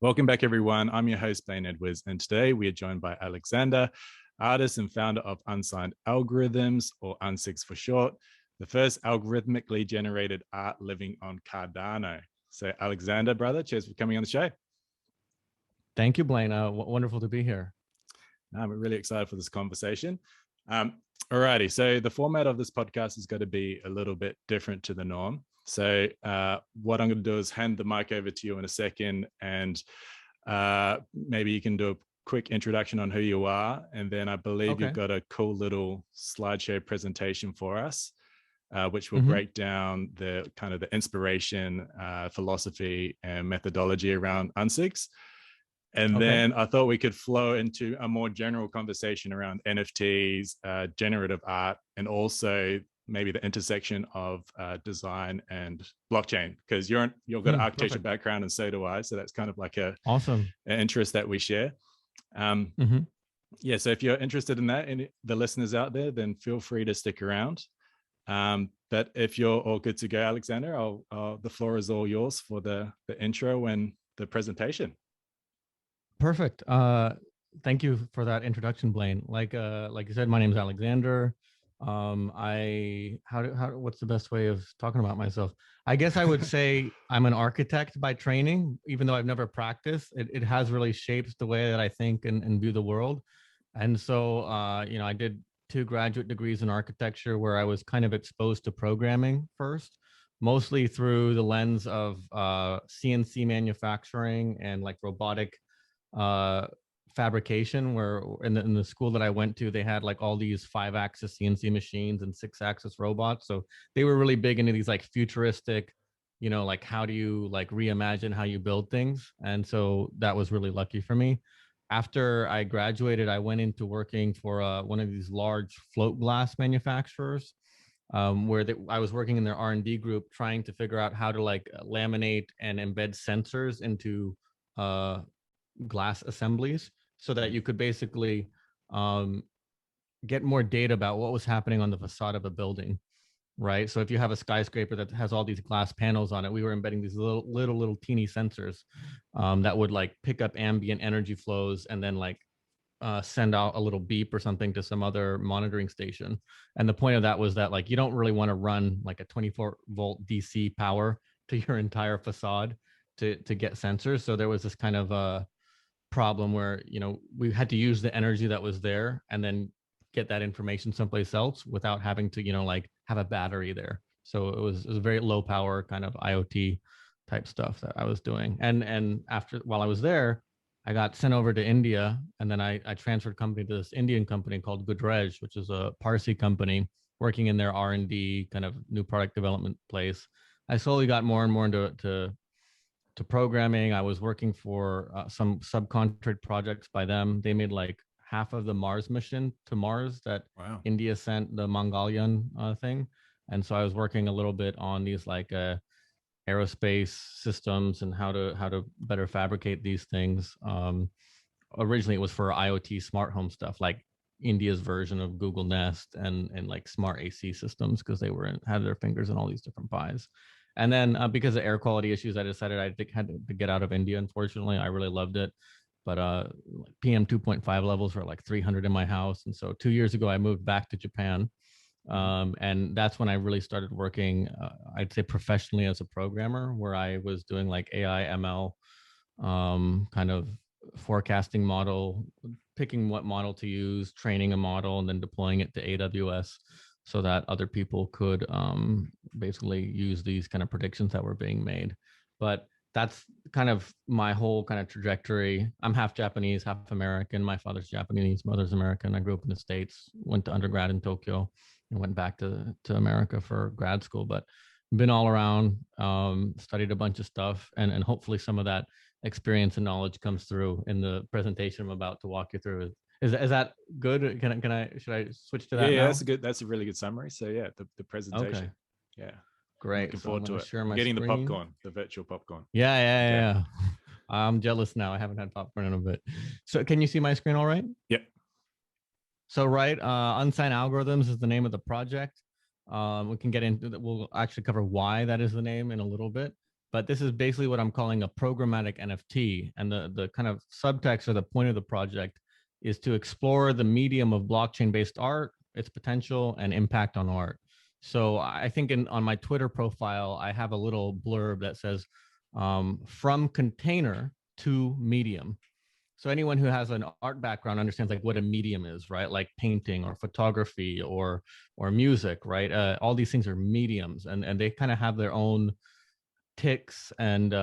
Welcome back, everyone. I'm your host, Blaine Edwards, and today we are joined by Alexander, artist and founder of Unsigned Algorithms, or Unsigs for short, the first algorithmically generated art living on Cardano. So, Alexander, brother, cheers for coming on the show. Thank you, Blaine. Wonderful to be here. I'm really excited for this conversation. Alrighty, so the format of this podcast is going to be a little bit different to the norm. So what I'm going to do is hand the mic over to you in a second, and maybe you can do a quick introduction on who you are, and then I believe you've got a cool little slideshow presentation for us, which will break down the kind of the inspiration, philosophy, and methodology around Unsigs. And then I thought we could flow into a more general conversation around NFTs, generative art, and also maybe the intersection of design and blockchain, because you've got an architecture background and so do I. So that's kind of like an interest that we share. Yeah, so if you're interested in that, and the listeners out there, then feel free to stick around. But if you're all good to go, Alexander, the floor is all yours for the intro and the presentation. Perfect. Thank you for that introduction, Blaine. Like you said, my name is Alexander. What's the best way of talking about myself? I guess I would say I'm an architect by training, even though I've never practiced. It has really shaped the way that I think and view the world. And so, I did 2 graduate degrees in architecture where I was kind of exposed to programming first, mostly through the lens of CNC manufacturing and like robotic fabrication, where in the school that I went to, they had like all these 5-axis CNC machines and 6-axis robots. So they were really big into these like futuristic, like how do you like reimagine how you build things. And so that was really lucky for me. After I graduated, I went into working for one of these large float glass manufacturers, where I was working in their R&D group, trying to figure out how to like laminate and embed sensors into glass assemblies so that you could basically get more data about what was happening on the facade of a building, right? So if you have a skyscraper that has all these glass panels on it, we were embedding these little teeny sensors that would like pick up ambient energy flows and then like send out a little beep or something to some other monitoring station. And the point of that was that like you don't really want to run like a 24-volt DC power to your entire facade to get sensors. So there was this kind of problem where we had to use the energy that was there and then get that information someplace else without having to like have a battery there. So it was very low power kind of IoT type stuff that I was doing. And while I was there, I got sent over to India, and then I transferred company to this Indian company called Generative, which is a Parsi company working in their R&D kind of new product development place. I slowly got more and more into programming. I was working for some subcontract projects by them. They made like half of the Mars mission to Mars that India sent, the Mongolian thing. And so I was working a little bit on these like aerospace systems and how to better fabricate these things. Originally, it was for IoT smart home stuff, like India's version of Google Nest and like smart AC systems, because they had their fingers in all these different pies. And then because of air quality issues, I decided I had to get out of India. Unfortunately, I really loved it, but PM 2.5 levels were like 300 in my house. And so 2 years ago, I moved back to Japan. And that's when I really started working, I'd say professionally as a programmer, where I was doing like AI, ML, kind of forecasting model, picking what model to use, training a model, and then deploying it to AWS so that other people could basically use these kind of predictions that were being made. But that's kind of my whole kind of trajectory. I'm half Japanese, half American. My father's Japanese, mother's American. I grew up in the States, went to undergrad in Tokyo, and went back to America for grad school. But been all around, studied a bunch of stuff, and hopefully some of that experience and knowledge comes through in the presentation I'm about to walk you through. Is that good? Should I switch to that? Yeah, now? that's a really good summary. So yeah, the presentation. Okay. Yeah. Great. Looking forward to it. Share my Getting screen. the popcorn, the virtual popcorn. Yeah. I'm jealous now. I haven't had popcorn in a bit. So can you see my screen all right? Yep. So Unsigned Algorithms is the name of the project. We can get into that. We'll actually cover why that is the name in a little bit. but this is basically what I'm calling a programmatic NFT. And the kind of subtext or the point of the project is to explore the medium of blockchain-based art, its potential and impact on art. So I think on my Twitter profile, I have a little blurb that says, from container to medium. So anyone who has an art background understands like what a medium is, right? Like painting or photography or music, right? All these things are mediums, and they kind of have their own ticks and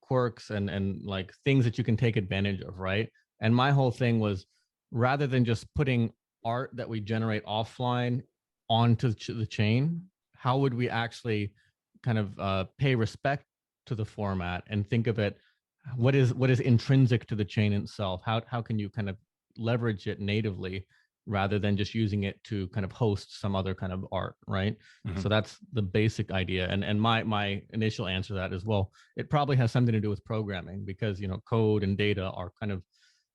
quirks and like things that you can take advantage of, right? And my whole thing was, rather than just putting art that we generate offline onto the chain, how would we actually kind of pay respect to the format and think of it, what is intrinsic to the chain itself? How can you kind of leverage it natively rather than just using it to kind of host some other kind of art, right? Mhm. So that's the basic idea. And my initial answer to that is, well, it probably has something to do with programming, because code and data are kind of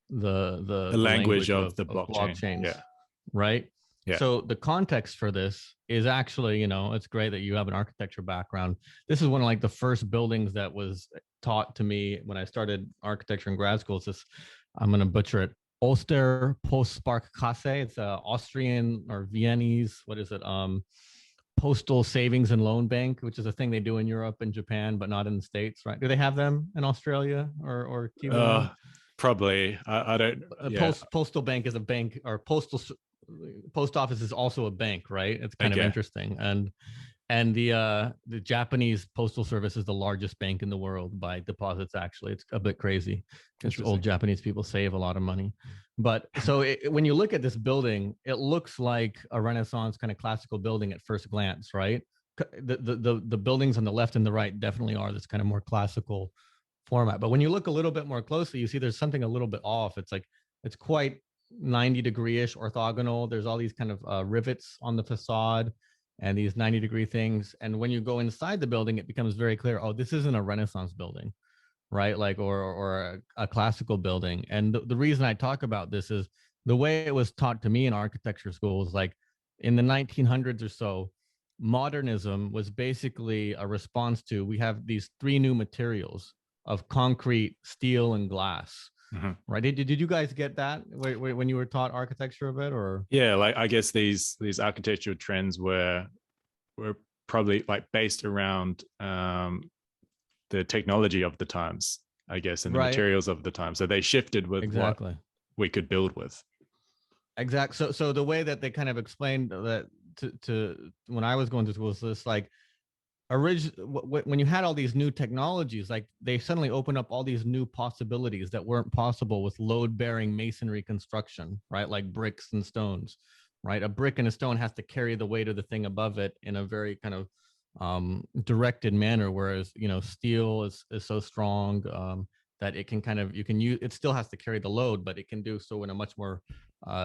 the language language of the of blockchain. blockchains, Yeah. right? Yeah. So the context for this is actually, it's great that you have an architecture background. This is one of like the first buildings that was taught to me when I started architecture in grad school. It's this, I'm going to butcher it, Oster Postsparkasse. It's a Austrian or Viennese, what is it? Postal Savings and Loan Bank, which is a thing they do in Europe and Japan, but not in the States, right? Do they have them in Australia or Kiwi? Probably. I don't. Yeah. Postal bank is a bank, or post office is also a bank, right? It's kind of interesting. And the Japanese postal service is the largest bank in the world by deposits. Actually, it's a bit crazy because old Japanese people save a lot of money. But so when you look at this building, it looks like a Renaissance kind of classical building at first glance, right? The buildings on the left and the right definitely are this kind of more classical format. But when you look a little bit more closely, you see there's something a little bit off. It's like it's quite 90-degree-ish orthogonal. There's all these kind of rivets on the facade and these 90-degree things. And when you go inside the building, it becomes very clear, oh, this isn't a Renaissance building, right? Like, or a classical building. And the reason I talk about this is the way it was taught to me in architecture schools, like in the 1900s or so, modernism was basically a response to, we have these three new materials of concrete, steel, and glass. Mm-hmm. Right? Did you guys get that when you were taught architecture a bit, or? Yeah, like I guess these architectural trends were probably like based around the technology of the times, I guess, and the materials of the time. So they shifted with what we could build with. Exactly. So the way that they kind of explained that to when I was going to school was this, like, when you had all these new technologies, like they suddenly opened up all these new possibilities that weren't possible with load-bearing masonry construction, right? Like bricks and stones, right? A brick and a stone has to carry the weight of the thing above it in a very kind of directed manner, whereas steel is so strong that it can kind of, it still has to carry the load, but it can do so in a much more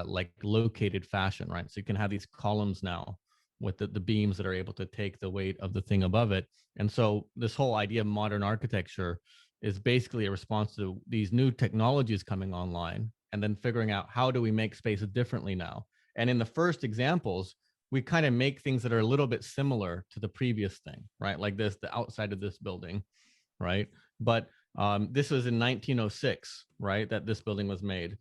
like located fashion, right? So you can have these columns now with the beams that are able to take the weight of the thing above it. And so this whole idea of modern architecture is basically a response to these new technologies coming online and then figuring out, how do we make space differently now? And in the first examples, we kind of make things that are a little bit similar to the previous thing, right? Like this, the outside of this building, right? But this was in 1906, right? That this building was made.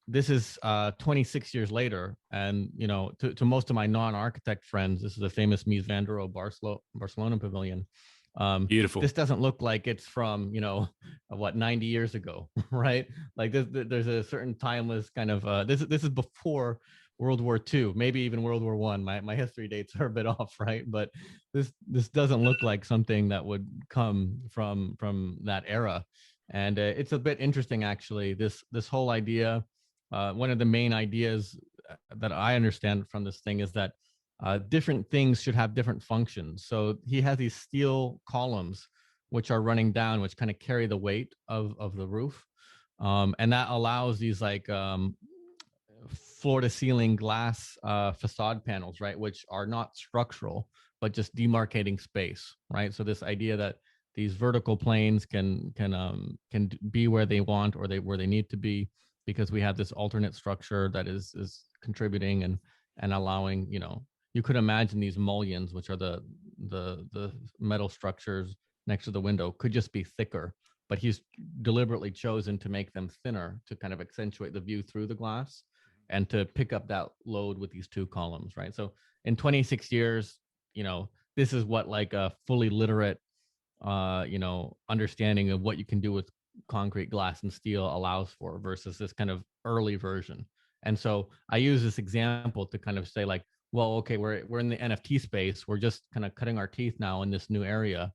This is 26 years later. And, to most of my non-architect friends, this is a famous Mies van der Rohe Barcelona pavilion. Beautiful. This doesn't look like it's from, 90 years ago, right? Like there's a certain timeless kind of, this is before World War II, maybe even World War I. My history dates are a bit off, right? But this doesn't look like something that would come from that era. And it's a bit interesting, actually, this whole idea. One of the main ideas that I understand from this thing is that different things should have different functions. So he has these steel columns which are running down, which kind of carry the weight of the roof. And that allows these like floor to ceiling glass facade panels, right? Which are not structural, but just demarcating space, right? So this idea that these vertical planes can be where they want, or where they need to be, because we have this alternate structure that is contributing and allowing, you could imagine these mullions, which are the metal structures next to the window could just be thicker, but he's deliberately chosen to make them thinner to kind of accentuate the view through the glass and to pick up that load with these two columns, right? So in 26 years, this is what like a fully literate, understanding of what you can do with concrete, glass, and steel allows for versus this kind of early version. And so I use this example to kind of say like, well, okay, we're in the NFT space. We're just kind of cutting our teeth now in this new area.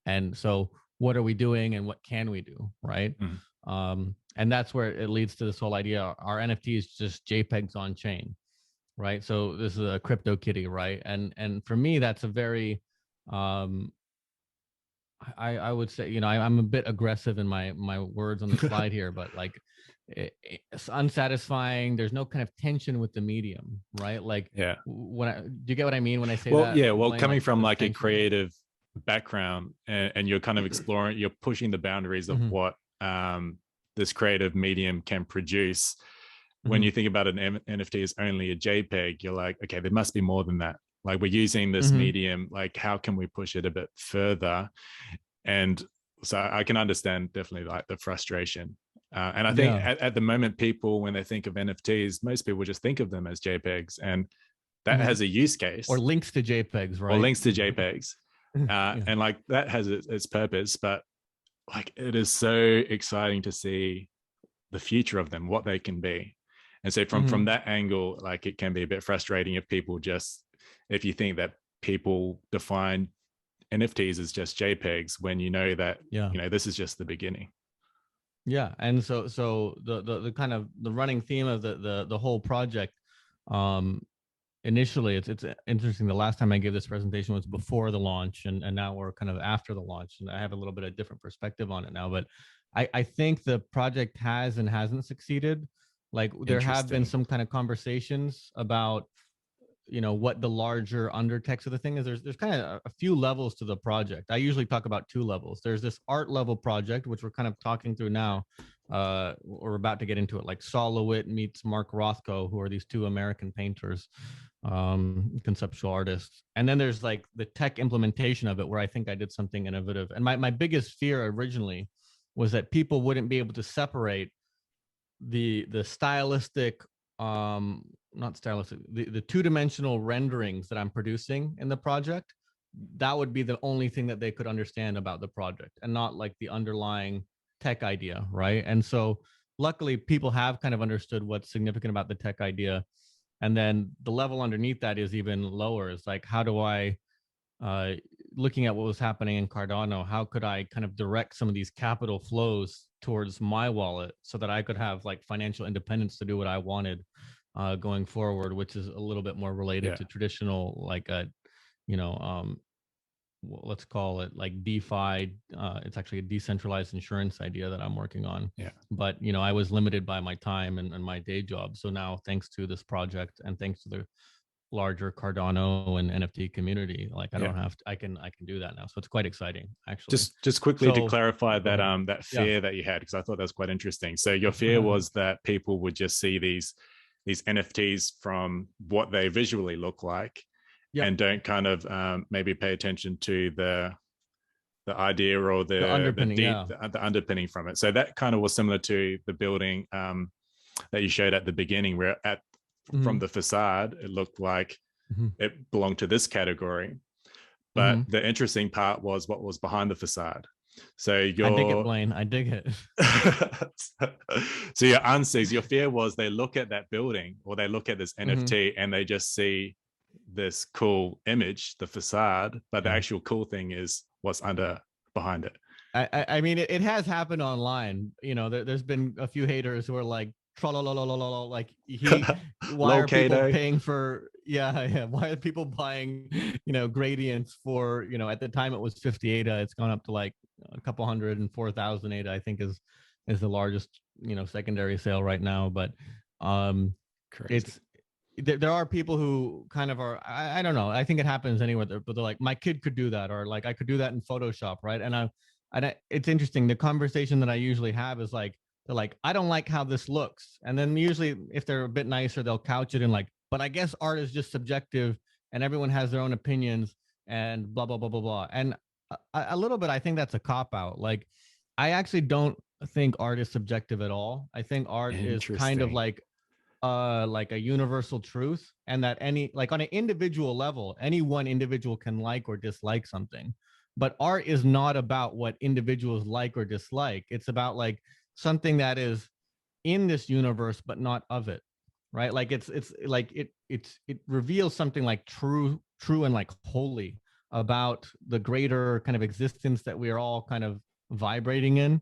And so what are we doing and what can we do, right? And that's where it leads to this whole idea. Our NFT is just JPEGs on chain, right? So this is a crypto kitty, right? And for me, that's a very, I would say, I'm a bit aggressive in my words on the slide here, but like it's unsatisfying. There's no kind of tension with the medium, right? Like, Yeah. do you get what I mean when I say Well, that? yeah. Well, Blaine, coming like, from like a tension? creative background, and you're kind of exploring, you're pushing the boundaries of what this creative medium can produce. When you think about an NFT as only a JPEG, you're like, okay, there must be more than that. Like, we're using this medium, like, how can we push it a bit further? And so I can understand definitely like the frustration. And I think at the moment, people, when they think of NFTs, most people just think of them as JPEGs, and that has a use case. Or links to JPEGs, right? Or links to JPEGs. And like that has its purpose, but like it is so exciting to see the future of them, what they can be. And so from that angle, like it can be a bit frustrating if you think that people define NFTs as just JPEGs when you know that this is just the beginning. Yeah, and so the kind of the running theme of the whole project, initially it's interesting. The last time I gave this presentation was before the launch, and now we're kind of after the launch, and I have a little bit of different perspective on it now. But I think the project has and hasn't succeeded. Like there have been some kind of conversations about what the larger undertext of the thing is. There's kind of a few levels to the project. I usually talk about two levels. There's this art level project, which we're kind of talking through now. We're about to get into it, like Sol LeWitt meets Mark Rothko, who are these two American painters, conceptual artists. And then there's like the tech implementation of it, where I think I did something innovative. And my biggest fear originally was that people wouldn't be able to separate the stylistic, not stylistic, the two-dimensional renderings that I'm producing in the project. That would be the only thing that they could understand about the project, and not like the underlying tech idea, right? And so luckily people have kind of understood what's significant about the tech idea. And then the level underneath that is even lower. It's like, how do I, looking at what was happening in Cardano, how could I kind of direct some of these capital flows towards my wallet so that I could have like financial independence to do what I wanted going forward, which is a little bit more related to traditional, like let's call it like DeFi. It's actually a decentralized insurance idea that I'm working on. Yeah. But I was limited by my time and my day job. So now, thanks to this project and thanks to the larger Cardano and NFT community, like I don't have to, I can do that now. So it's quite exciting, actually. Just quickly to clarify that that fear that you had, because I thought that was quite interesting. So your fear was that people would just see these NFTs from what they visually look like, and don't kind of maybe pay attention to the idea or the underpinning, the underpinning from it. So that kind of was similar to the building that you showed at the beginning, where from the facade, it looked like it belonged to this category. But the interesting part was what was behind the facade. So I dig it, Blaine. I dig it. So your Unsigs, your fear was they look at that building or they look at this NFT and they just see this cool image, the facade, but the actual cool thing is what's behind it. I mean, it has happened online. There's been a few haters who are like, like why are people paying for why are people buying gradients for at the time it was 50 ADA. It's gone up to like a couple hundred, and 4,000 ADA I think is the largest secondary sale right now. But it's there are people who kind of are, I don't know, I think it happens anywhere, but they're like, my kid could do that, or like I could do that in Photoshop, right? And it's interesting, the conversation that I usually have is like, they're like, I don't like how this looks. And then usually if they're a bit nicer, they'll couch it in like, but I guess art is just subjective and everyone has their own opinions and blah, blah, blah, blah, blah. And A little bit. I think that's a cop out. Like, I actually don't think art is subjective at all. I think art is kind of Interesting. like a universal truth, and that any, like, on an individual level, any one individual can like or dislike something. But art is not about what individuals like or dislike. It's about like something that is in this universe but not of it, right? Like it's like it reveals something like true and like holy about the greater kind of existence that we are all kind of vibrating in.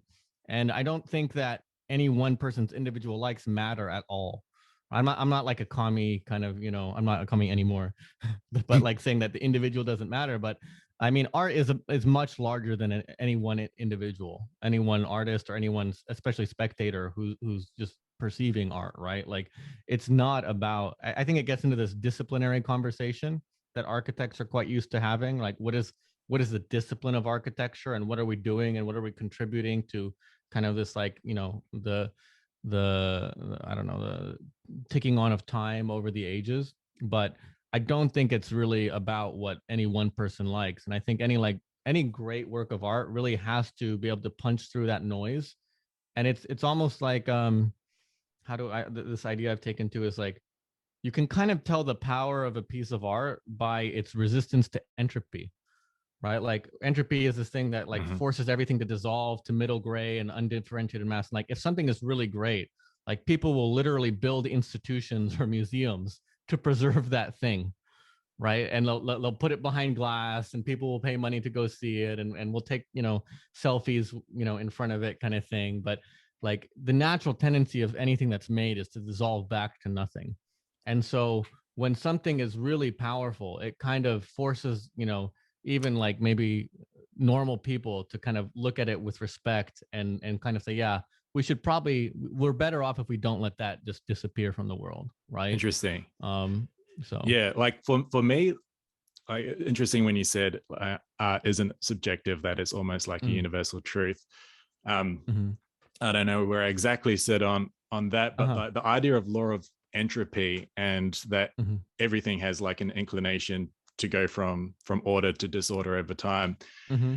And I don't think that any one person's individual likes matter at all. I'm not like a commie kind of, I'm not a commie anymore, but like saying that the individual doesn't matter. But I mean, art is much larger than any one individual, any one artist, or anyone, especially spectator who's just perceiving art, right? Like, it's not about. I think it gets into this disciplinary conversation that architects are quite used to having. Like, what is the discipline of architecture, and what are we doing, and what are we contributing to kind of this, like, the I don't know, the ticking on of time over the ages. But I don't think it's really about what any one person likes. And I think any great work of art really has to be able to punch through that noise. And it's almost like how do I this idea I've taken to is like, you can kind of tell the power of a piece of art by its resistance to entropy, right? Like, entropy is this thing that like Mhm. forces everything to dissolve to middle gray and undifferentiated mass. And like, if something is really great, like, people will literally build institutions or museums to preserve that thing, right? And they'll put it behind glass, and people will pay money to go see it, and we'll take, selfies, in front of it, kind of thing. But like, the natural tendency of anything that's made is to dissolve back to nothing. And so when something is really powerful, it kind of forces, even like maybe normal people to kind of look at it with respect, and kind of say, yeah, we're better off if we don't let that just disappear from the world, right? Interesting. um so Yeah, like for me, like, interesting when you said art isn't subjective, that it's almost like a mm, universal truth. Um, mm-hmm. I don't know where I exactly sit on that, but Uh-huh. the idea of law of entropy, and that Mm-hmm. everything has like an inclination to go from order to disorder over time. Mm-hmm.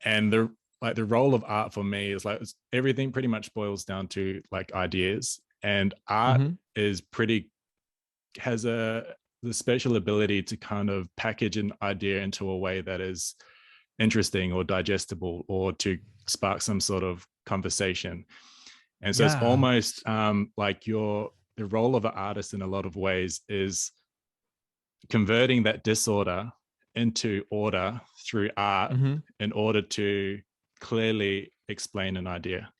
And the role of art for me is like, everything pretty much boils down to like ideas, and art Mm-hmm. is pretty has the special ability to kind of package an idea into a way that is interesting or digestible, or to spark some sort of conversation. And so it's Yeah. almost like the role of an artist in a lot of ways is converting that disorder into order through art, Mm-hmm. in order to clearly explain an idea.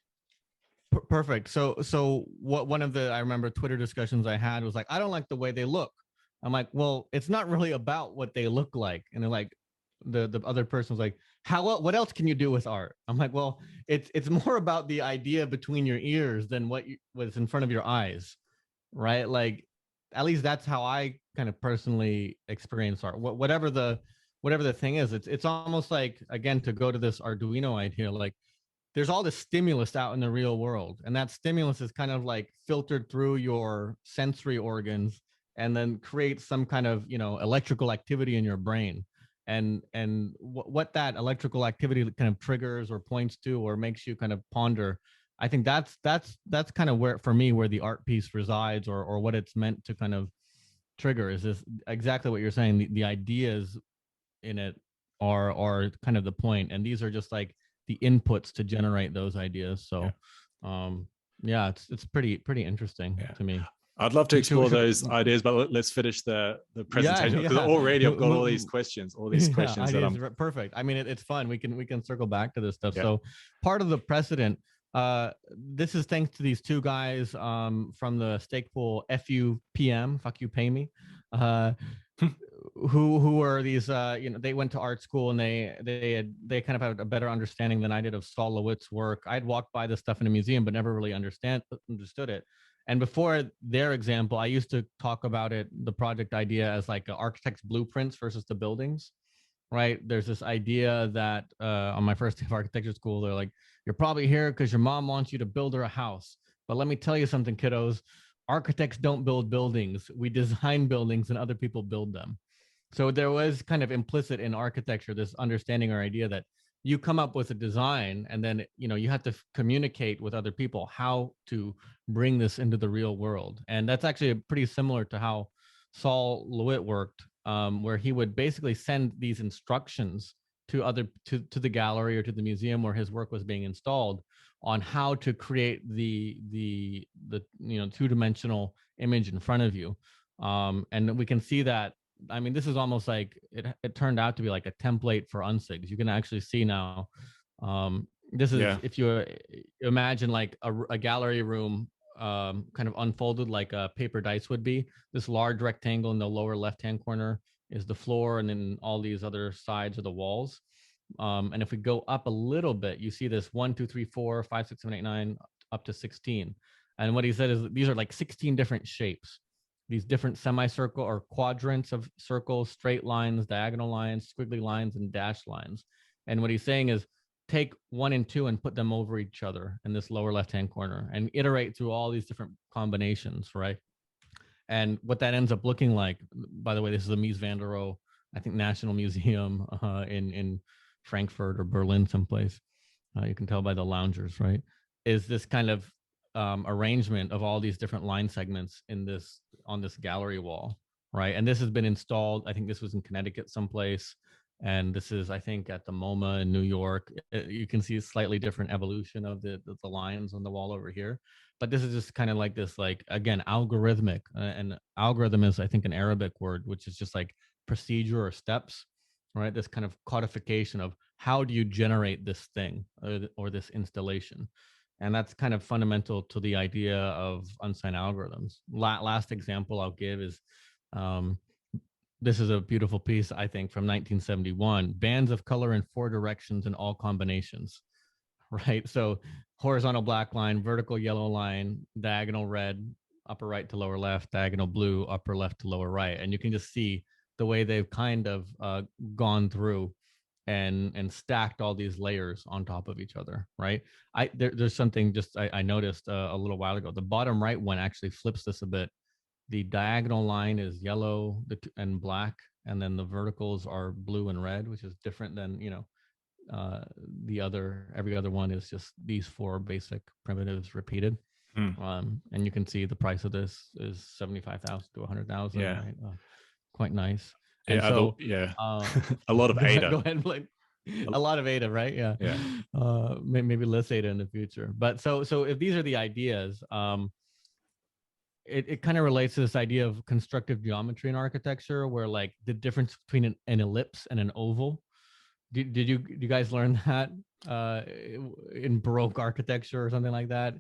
Perfect. So what one of the, I remember, Twitter discussions I had was like, I don't like the way they look. I'm like, well, it's not really about what they look like. And they're like, the other person was like, what else can you do with art? I'm like, well, it's more about the idea between your ears than what's in front of your eyes, right? Like, at least that's how I kind of personally experience art. Whatever the thing is, it's almost like, again, to go to this Arduino idea, like, there's all this stimulus out in the real world, and that stimulus is kind of like filtered through your sensory organs, and then creates some kind of, electrical activity in your brain. And what that electrical activity kind of triggers or points to or makes you kind of ponder, I think that's kind of where, for me, where the art piece resides, or what it's meant to kind of trigger, is this exactly what you're saying. The ideas in it are kind of the point, and these are just like the inputs to generate those ideas. Yeah. So yeah, it's pretty interesting Yeah. to me. I'd love to explore Should, those ideas, but let's finish the yeah, presentation, because yeah. already I've got all these Yeah, questions that ideas. I'm. Perfect. I mean, it's fun. We can circle back to this stuff. Yeah. So part of the precedent, this is thanks to these two guys from the stake pool FUPM, fuck you pay me, who are these, they went to art school, and they kind of had a better understanding than I did of Sol LeWitt's work. I'd walked by this stuff in a museum but never really understood it. And before their example, I used to talk about it, the project idea, as like architect's blueprints versus the buildings, right? There's this idea that on my first day of architecture school, they're like, you're probably here because your mom wants you to build her a house. But let me tell you something, kiddos. Architects don't build buildings. We design buildings and other people build them. So there was kind of implicit in architecture this understanding or idea that you come up with a design, and then you have to communicate with other people how to bring this into the real world. And that's actually pretty similar to how Sol LeWitt worked, where he would basically send these instructions to the gallery or to the museum where his work was being installed on how to create the two-dimensional image in front of you. And we can see that. I mean, this is almost like it turned out to be like a template for Unsigs. You can actually see now. This is, if you imagine like a gallery room kind of unfolded like a paper dice would be. This large rectangle in the lower left-hand corner is the floor, and then all these other sides are the walls. And if we go up a little bit, you see this 1, 2, 3, 4, 5, 6, 7, 8, 9, up to 16. And what he said is these are like 16 different shapes, these different semicircle or quadrants of circles, straight lines, diagonal lines, squiggly lines, and dashed lines. And what he's saying is take 1 and 2 and put them over each other in this lower left-hand corner and iterate through all these different combinations, right? And what that ends up looking like, by the way, this is the Mies van der Rohe, I think, National Museum in Frankfurt or Berlin someplace. You can tell by the loungers, right? Is this kind of arrangement of all these different line segments on this gallery wall, right? And this has been installed. I think this was in Connecticut someplace, and this is, I think, at the MoMA in New York. You can see a slightly different evolution of the lines on the wall over here. But this is just kind of like this, like, again, algorithmic. And algorithm is, I think, an Arabic word, which is just like procedure or steps, right? This kind of codification of how do you generate this thing or this installation. And that's kind of fundamental to the idea of unsigned algorithms. Last example I'll give is, this is a beautiful piece, I think, from 1971, bands of color in 4 directions in all combinations, right? So horizontal black line, vertical yellow line, diagonal red, upper right to lower left, diagonal blue, upper left to lower right. And you can just see the way they've kind of gone through and stacked all these layers on top of each other, right? There's something just I noticed a little while ago. The bottom right one actually flips this a bit. The diagonal line is yellow and black, and then the verticals are blue and red, which is different than every other one is just these 4 basic primitives repeated. And you can see the price of this is 75,000 to 100,000. Yeah, right? Quite nice. And yeah, so a lot of ADA. Go ahead, Blake. A lot of ADA, right? Yeah. Maybe less ADA in the future. But so if these are the ideas, it kind of relates to this idea of constructive geometry in architecture, where like the difference between an ellipse and an oval. Did you guys learn that in Baroque architecture or something like that?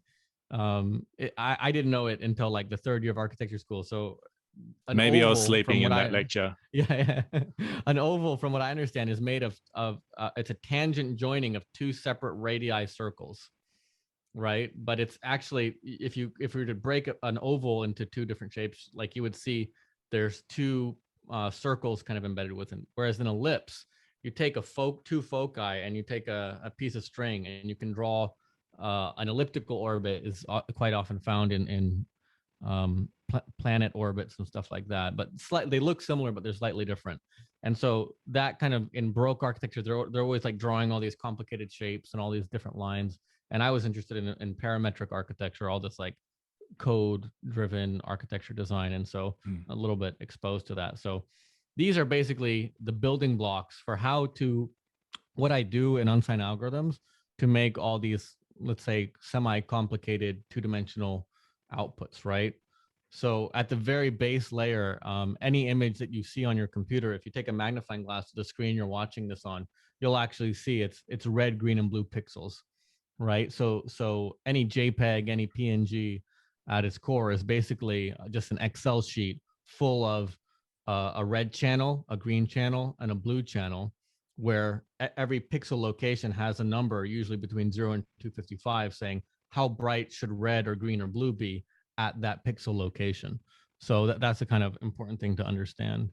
I didn't know it until like the 3rd year of architecture school. So maybe I was sleeping in that lecture. Yeah. An oval, from what I understand, is made of it's a tangent joining of 2 separate radii circles, right? But it's actually, if we were to break an oval into 2 different shapes, like you would see there's 2 circles kind of embedded within. Whereas an ellipse, you take 2 foci and you take a piece of string and you can draw an elliptical orbit is quite often found in planet orbits and stuff like that, but they look similar, but they're slightly different. And so that kind of, in Baroque architecture, they're always like drawing all these complicated shapes and all these different lines. And I was interested in parametric architecture, all this like code driven architecture design. And so a little bit exposed to that. So these are basically the building blocks for what I do in Unsigned Algorithms to make all these, let's say, semi-complicated 2-dimensional outputs, right? So at the very base layer, any image that you see on your computer, if you take a magnifying glass to the screen you're watching this on, you'll actually see it's red, green, and blue pixels, right? So any JPEG, any PNG at its core is basically just an Excel sheet full of a red channel, a green channel, and a blue channel, where every pixel location has a number, usually between 0 and 255, saying how bright should red or green or blue be at that pixel location. So that's a kind of important thing to understand.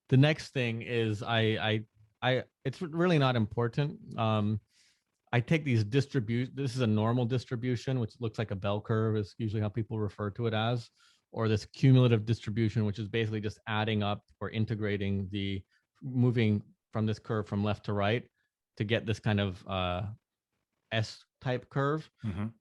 The next thing is it's really not important. I take these this is a normal distribution, which looks like a bell curve, is usually how people refer to it as. or this cumulative distribution, which is basically just adding up or integrating the moving from this curve from left to right to get this kind of S-type curve.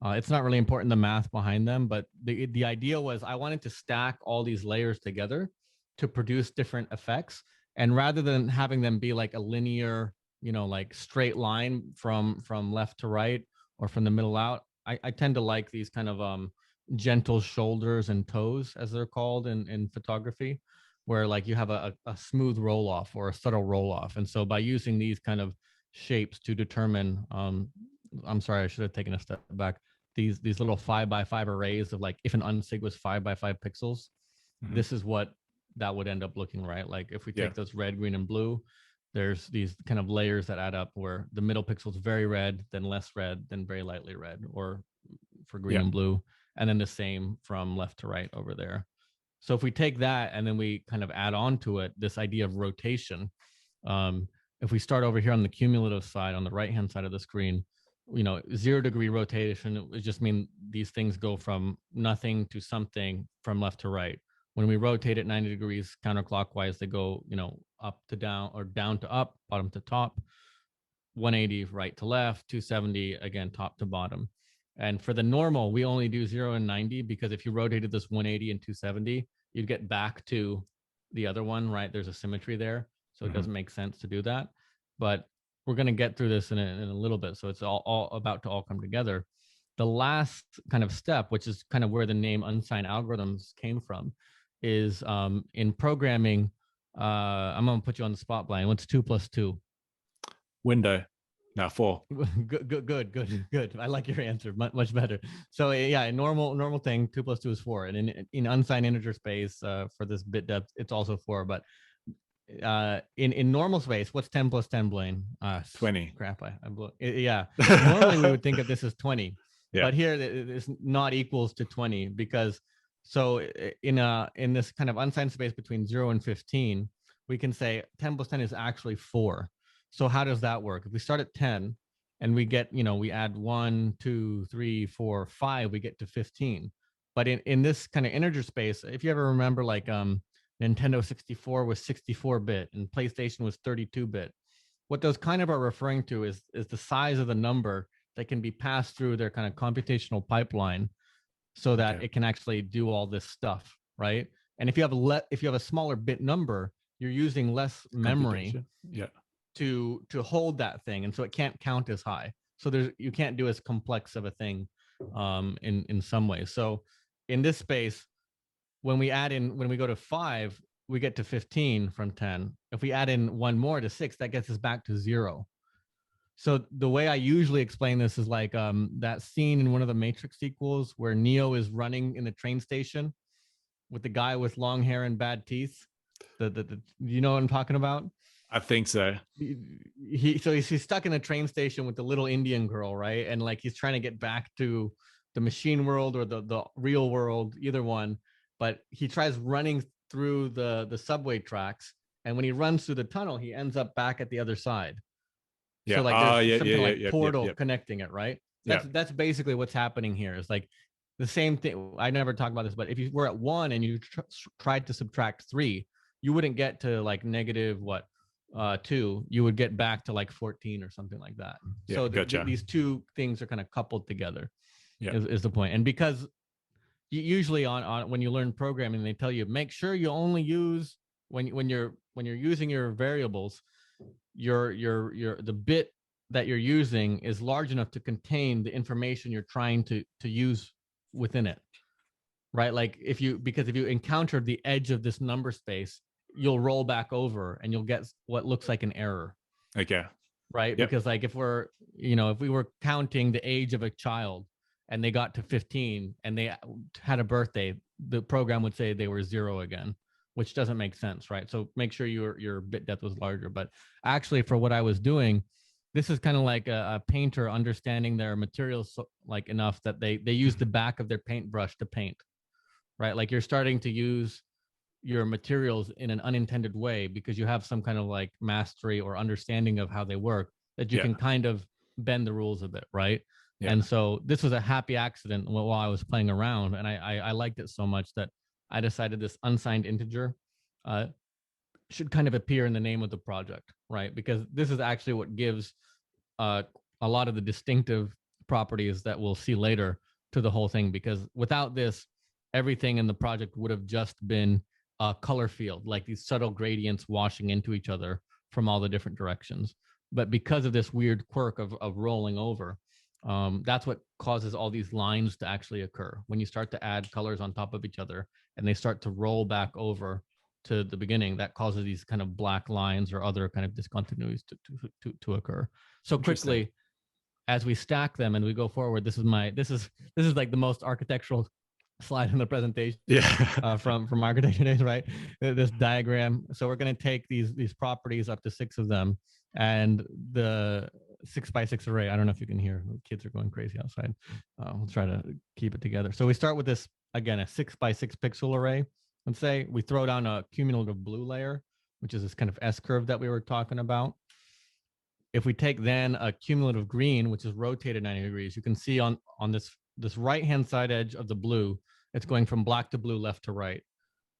It's not really important, the math behind them, but the idea was I wanted to stack all these layers together to produce different effects. And rather than having them be like a linear, like straight line from left to right or from the middle out, I tend to like these kind of gentle shoulders and toes, as they're called in photography, where like you have a smooth roll off or a subtle roll off. And so by using these kind of shapes to determine, I'm sorry, I should have taken a step back. These little 5x5 arrays of like, if an unsig was 5x5 pixels, this is what that would end up looking, right? Like if we take those red, green, and blue, there's these kind of layers that add up where the middle pixel is very red, then less red, then very lightly red, or for green and blue, and then the same from left to right over there. So if we take that and then we kind of add on to it this idea of rotation, if we start over here on the cumulative side, on the right-hand side of the screen, 0 degree rotation, it would just mean these things go from nothing to something from left to right. When we rotate it 90 degrees counterclockwise, they go, up to down, or down to up, bottom to top, 180 right to left, 270 again, top to bottom. And for the normal, we only do 0 and 90 because if you rotated this 180 and 270, you'd get back to the other one, right? There's a symmetry there. So it doesn't make sense to do that. But we're going to get through this in a little bit. So it's all about to all come together. The last kind of step, which is kind of where the name Unsigned Algorithms came from, is in programming. I'm going to put you on the spot, Brian. What's 2 + 2? Window. No, 4. Good. I like your answer much better. So yeah, normal thing, 2 + 2 is 4. And in unsigned integer space, for this bit depth, it's also 4. But in normal space, what's 10 + 10, Blaine? 20. Crap, I blew it. Yeah. Normally we would think of this as 20, but here it's not equals to 20 because in this kind of unsigned space between 0 and 15, we can say 10 + 10 is actually 4. So how does that work? If we start at 10 and we get, we add 1, 2, 3, 4, 5, we get to 15. But in this kind of integer space, if you ever remember, like Nintendo 64 was 64-bit and PlayStation was 32-bit. What those kind of are referring to is the size of the number that can be passed through their kind of computational pipeline so that it can actually do all this stuff, right? And if you have a smaller bit number, you're using less memory to hold that thing, and so it can't count as high. So you can't do as complex of a thing in some ways. So in this space, when we go to 5, we get to 15 from 10. If we add in one more to 6, that gets us back to 0. So the way I usually explain this is like that scene in one of the Matrix sequels where Neo is running in the train station with the guy with long hair and bad teeth. You know what I'm talking about? I think so. He's stuck in a train station with the little Indian girl, right? And like he's trying to get back to the machine world or the real world, either one. But he tries running through the subway tracks, and when he runs through the tunnel, he ends up back at the other side. So like there's some kind of portal connecting it, right? That's basically what's happening here. It's like the same thing. I never talk about this, but if you were at 1 and you tried to subtract 3, you wouldn't get to like negative 2. You would get back to like 14 or something like that. So these two things are kind of coupled together. Is the point. And because usually on when you learn programming, they tell you make sure you only use when you're using your variables, the bit that you're using is large enough to contain the information you're trying to use within it, right? Like if you encounter the edge of this number space, you'll roll back over and you'll get what looks like an error. Okay. Right. Because like if we were counting the age of a child and they got to 15 and they had a birthday, the program would say they were 0 again, which doesn't make sense, right? So make sure your bit depth was larger. But actually for what I was doing, this is kind of like a painter understanding their materials like enough that they use the back of their paintbrush to paint, right? Like you're starting to use your materials in an unintended way because you have some kind of like mastery or understanding of how they work that you can kind of bend the rules a bit, right? And so this was a happy accident while I was playing around, and I liked it so much that I decided this unsigned integer should kind of appear in the name of the project, right? Because this is actually what gives a lot of the distinctive properties that we'll see later to the whole thing. Because without this, everything in the project would have just been a color field, like these subtle gradients washing into each other from all the different directions. But because of this weird quirk of rolling over, that's what causes all these lines to actually occur. When you start to add colors on top of each other and they start to roll back over to the beginning, that causes these kind of black lines or other kind of discontinuities to occur. So quickly, as we stack them and we go forward, this is like the most architectural slide in the presentation. From architecture days, right? This diagram. So we're going to take these properties, up to 6 of them, and the 6x6 array. I don't know if you can hear, kids are going crazy outside. We'll try to keep it together. So we start with this, again, a 6x6 pixel array. Let's say we throw down a cumulative blue layer, which is this kind of S curve that we were talking about. If we take then a cumulative green, which is rotated 90 degrees, you can see on this right-hand side edge of the blue, it's going from black to blue, left to right.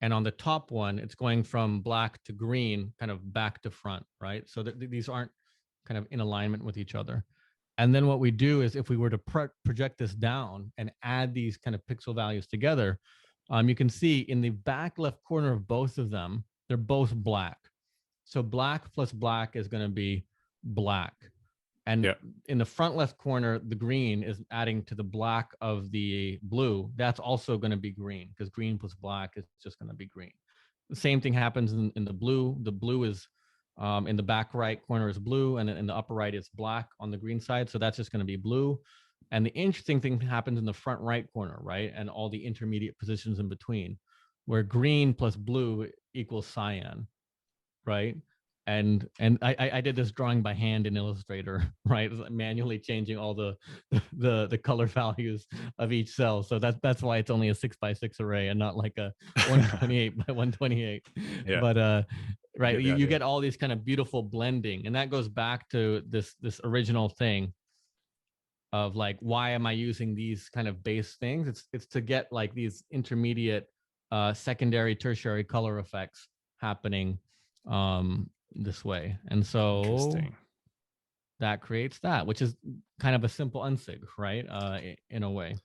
And on the top one, it's going from black to green, kind of back to front, right? So that these aren't kind of in alignment with each other. And then what we do is, if we were to project this down and add these kind of pixel values together, you can see in the back left corner of both of them, they're both black. So black plus black is going to be black. And in the front left corner, the green is adding to the black of the blue. That's also going to be green, because green plus black is just going to be green. The same thing happens in the blue. The blue is in the back right corner is blue, and in the upper right is black on the green side. So that's just going to be blue. And the interesting thing happens in the front right corner, right? And all the intermediate positions in between, where green plus blue equals cyan, right? And I did this drawing by hand in Illustrator, right? Manually changing all the color values of each cell. So that's why it's only a 6x6 array and not like a 128 by 128. But right, you get all these kind of beautiful blending, and that goes back to this original thing of like, why am I using these kind of base things? It's to get like these intermediate secondary, tertiary color effects happening this way. And so that creates that, which is kind of a simple unsig, right? In a way.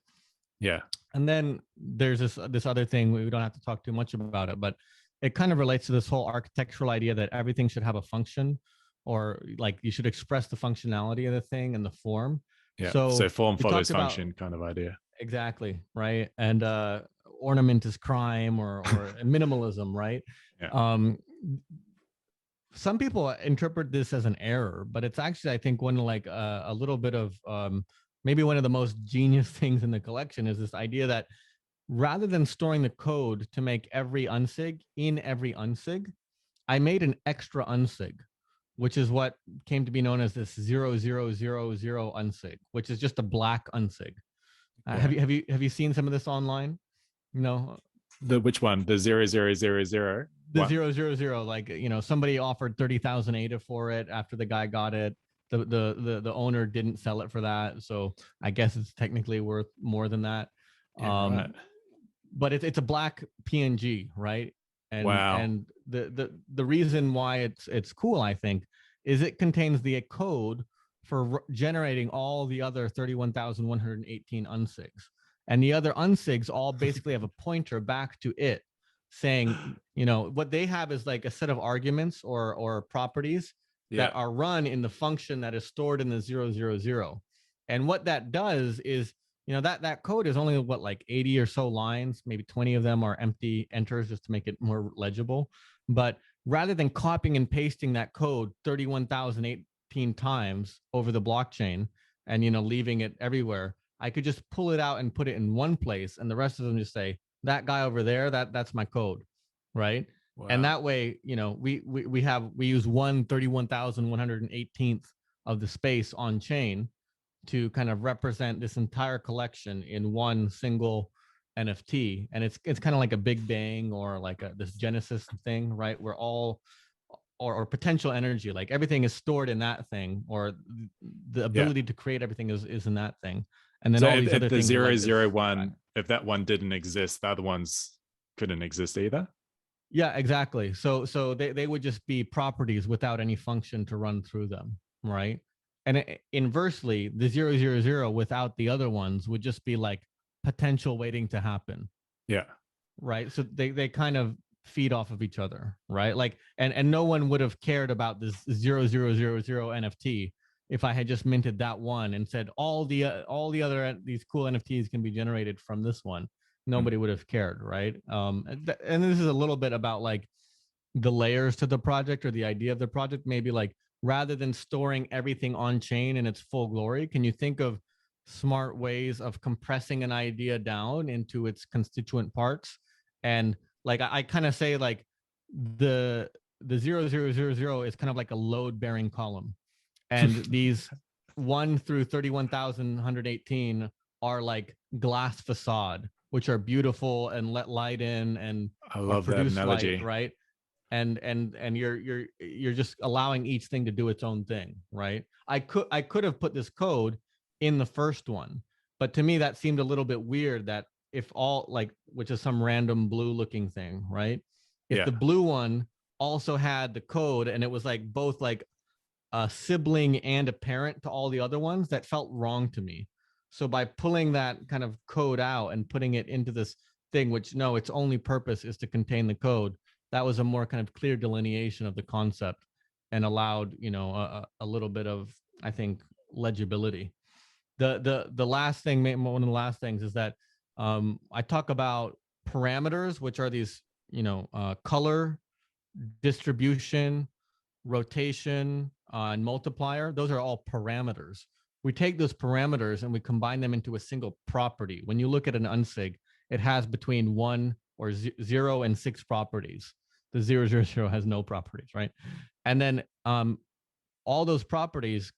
And then there's this other thing, we don't have to talk too much about it, but it kind of relates to this whole architectural idea that everything should have a function, or like you should express the functionality of the thing in the form. So form follows function kind of idea. Exactly, right? And ornament is crime, or minimalism, right? Some people interpret this as an error, but it's actually, I think, one like a little bit of maybe one of the most genius things in the collection is this idea that rather than storing the code to make every unsig in every unsig, I made an extra unsig, which is what came to be known as this 0000 unsig, which is just a black unsig. Have you seen some of this online? No. Which one? The 0000. The 000, like, you know, somebody offered 30,000 ADA for it after the guy got it. The owner didn't sell it for that, so I guess it's technically worth more than that. Right. But it's a black PNG, right? And and the reason why it's cool, I think, is it contains the code for generating all the other 31,118 unsigs, and the other unsigs all basically have a pointer back to it, saying, you know, what they have is like a set of arguments or properties that are run in the function that is stored in the 000. And what that does is, you know, that code is only what, like 80 or so lines, maybe 20 of them are empty enters just to make it more legible. But rather than copying and pasting that code 31,018 times over the blockchain and, you know, leaving it everywhere, I could just pull it out and put it in one place, and the rest of them just say, that guy over there, that's my code, right? Wow. And that way, you know, we use 31,118th of the space on chain to kind of represent this entire collection in one single NFT. And it's kind of like a Big Bang, or like this Genesis thing, right? Where all or potential energy, like everything is stored in that thing, or the ability to create everything is in that thing. And then so all these other things. The 001, if that one didn't exist, the other ones couldn't exist either. Yeah, exactly. So they would just be properties without any function to run through them, right? And inversely, the 000 without the other ones would just be like potential waiting to happen. Yeah. Right. So they kind of feed off of each other, right? Like, and no one would have cared about this 000 NFT if I had just minted that one and said all the other these cool NFTs can be generated from this one. Nobody would have cared, right? And this is a little bit about like the layers to the project or the idea of the project. Maybe like rather than storing everything on chain in its full glory, can you think of smart ways of compressing an idea down into its constituent parts? And like I kind of say like the 000 is kind of like a load bearing column, and these 1 through 31,118 are like glass facade, which are beautiful and let light in and I or love that produce analogy. light, right? And you're just allowing each thing to do its own thing, right? I could have put this code in the first one, but to me that seemed a little bit weird that if all like, which is some random blue looking thing, right? If the blue one also had the code and it was like both like a sibling and a parent to all the other ones, that felt wrong to me. So by pulling that kind of code out and putting it into this thing, which no, its only purpose is to contain the code, that was a more kind of clear delineation of the concept and allowed, you know, a little bit of, I think, legibility. The last thing, one of the last things is that I talk about parameters, which are these, you know, color, distribution, rotation, and multiplier. Those are all parameters. We take those parameters and we combine them into a single property. When you look at an unsig, it has between 1 or 0 and 6 properties. The 000 has no properties, right? And then all those properties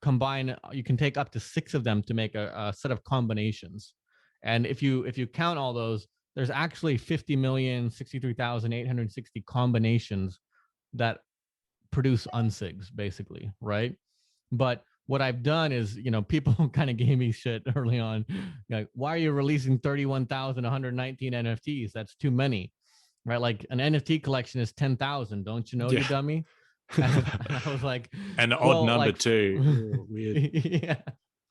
combine. You can take up to 6 of them to make a set of combinations. And if you count all those, there's actually 50,063,860 combinations that produce unsigs, basically, right? But what I've done is, you know, people kind of gave me shit early on, like, why are you releasing 31,119 NFTs? That's too many, right? Like an NFT collection is 10,000. Don't you know, you dummy? And I was like, an odd well, number like, too. Ooh, weird. Yeah,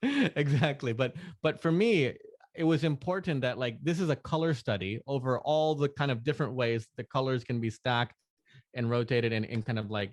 exactly. But for me, it was important that like this is a color study over all the kind of different ways the colors can be stacked and rotated and kind of like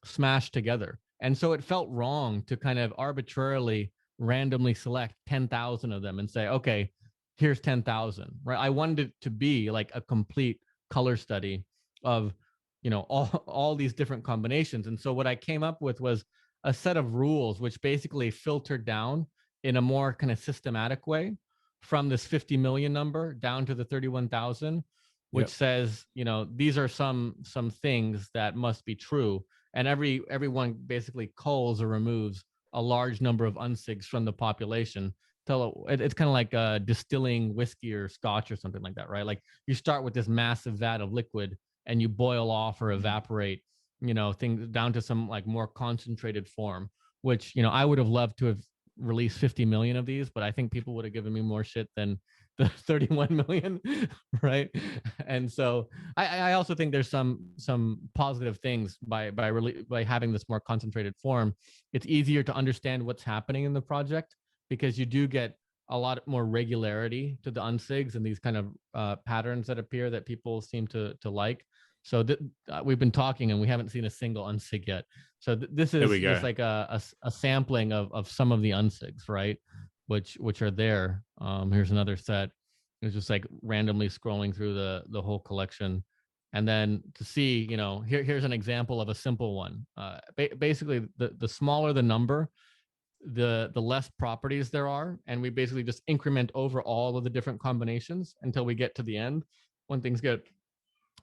smashed together. And so it felt wrong to kind of arbitrarily randomly select 10,000 of them and say, okay, here's 10,000, right? I wanted it to be like a complete color study of, you know, all these different combinations. And so what I came up with was a set of rules which basically filtered down in a more kind of systematic way from this 50 million number down to the 31,000, which says, you know, these are some things that must be true. And everyone basically culls or removes a large number of unsigs from the population. It's kind of like distilling whiskey or scotch or something like that, right? Like you start with this massive vat of liquid and you boil off or evaporate, you know, things down to some like more concentrated form, which, you know, I would have loved to have released 50 million of these, but I think people would have given me more shit than the 31 million, right? And so I also think there's some positive things by having this more concentrated form. It's easier to understand what's happening in the project because you do get a lot more regularity to the unsigs and these kind of patterns that appear that people seem to like. So we've been talking and we haven't seen a single unsig yet. So this is just like a sampling of some of the unsigs, right? Which are there. Here's another set. It's just like randomly scrolling through the whole collection. And then to see, you know, here's an example of a simple one. Basically, the smaller the number, the less properties there are. And we basically just increment over all of the different combinations until we get to the end when things get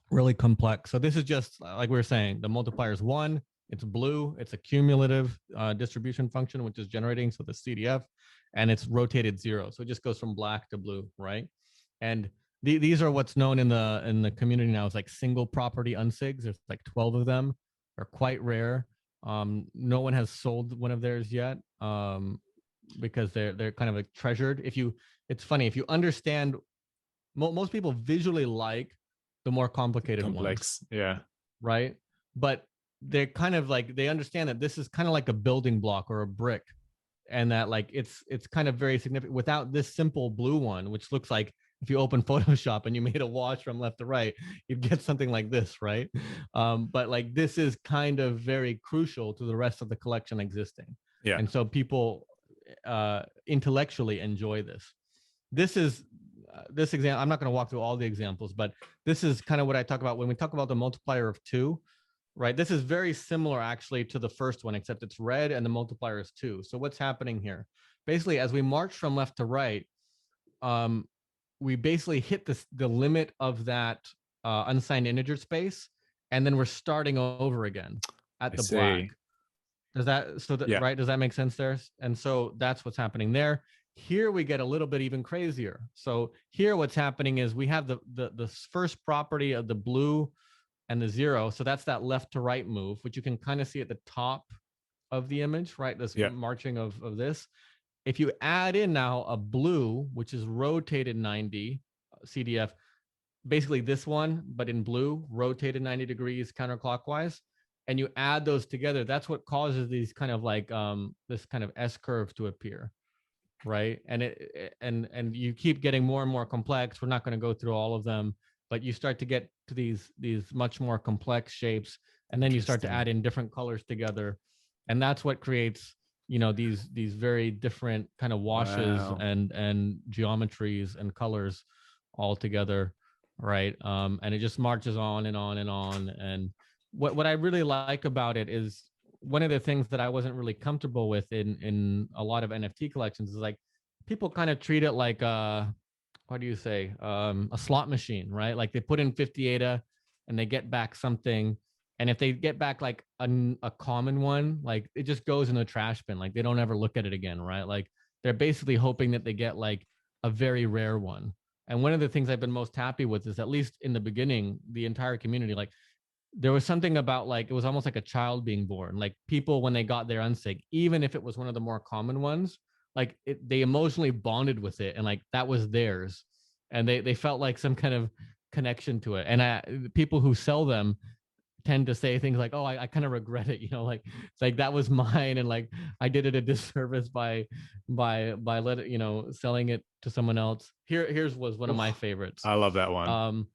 really complex. So this is just like we were saying, the multiplier is 1. It's blue. It's a cumulative distribution function, which is generating. So the CDF, and it's rotated 0. So it just goes from black to blue, right? And these are what's known in the community now as like single property unsigs. There's like 12 of them. Are quite rare. No one has sold one of theirs yet because they're kind of like treasured. It's funny if you understand most people visually like the more complicated ones, complex. Yeah. right? But they're kind of like, they understand that this is kind of like a building block or a brick, and that like it's kind of very significant. Without this simple blue one, which looks like if you open Photoshop and you made a wash from left to right, you'd get something like this, right? But like this is kind of very crucial to the rest of the collection existing. Yeah. And so people intellectually enjoy this. This is this example. I'm not going to walk through all the examples, but this is kind of what I talk about when we talk about the multiplier of 2, right? This is very similar actually to the first one, except it's red and the multiplier is 2. So what's happening here? Basically, as we march from left to right, we basically hit the limit of that unsigned integer space, and then we're starting over again at the black. Does that, so that, yeah. right? Does that make sense there? And so that's what's happening there. Here we get a little bit even crazier. So here what's happening is we have the first property of the blue and the 0. So that's that left to right move, which you can kind of see at the top of the image, right? This marching of this. If you add in now a blue, which is rotated 90 CDF, basically this one, but in blue, rotated 90 degrees counterclockwise, and you add those together, that's what causes these kind of like this kind of S curve to appear, right? And and you keep getting more and more complex. We're not going to go through all of them, but you start to get to these much more complex shapes, and then you start to add in different colors together, and that's what creates, you know, these very different kind of washes and geometries and colors all together, right? And it just marches on and on and on. And what I really like about it is, one of the things that I wasn't really comfortable with in a lot of NFT collections is like people kind of treat it like what do you say, a slot machine, right? Like they put in 50 ADA and they get back something, and if they get back like a common one, like it just goes in the trash bin, like they don't ever look at it again, right? Like they're basically hoping that they get like a very rare one. And one of the things I've been most happy with is, at least in the beginning, the entire community, like there was something about like, it was almost like a child being born. Like people, when they got their Unsig, even if it was one of the more common ones, like they emotionally bonded with it, and like that was theirs, and they felt like some kind of connection to it. And people who sell them tend to say things like, oh, I kind of regret it, you know, like it's like that was mine, and like I did it a disservice by you know, selling it to someone else. Here's was one of my favorites. I love that one.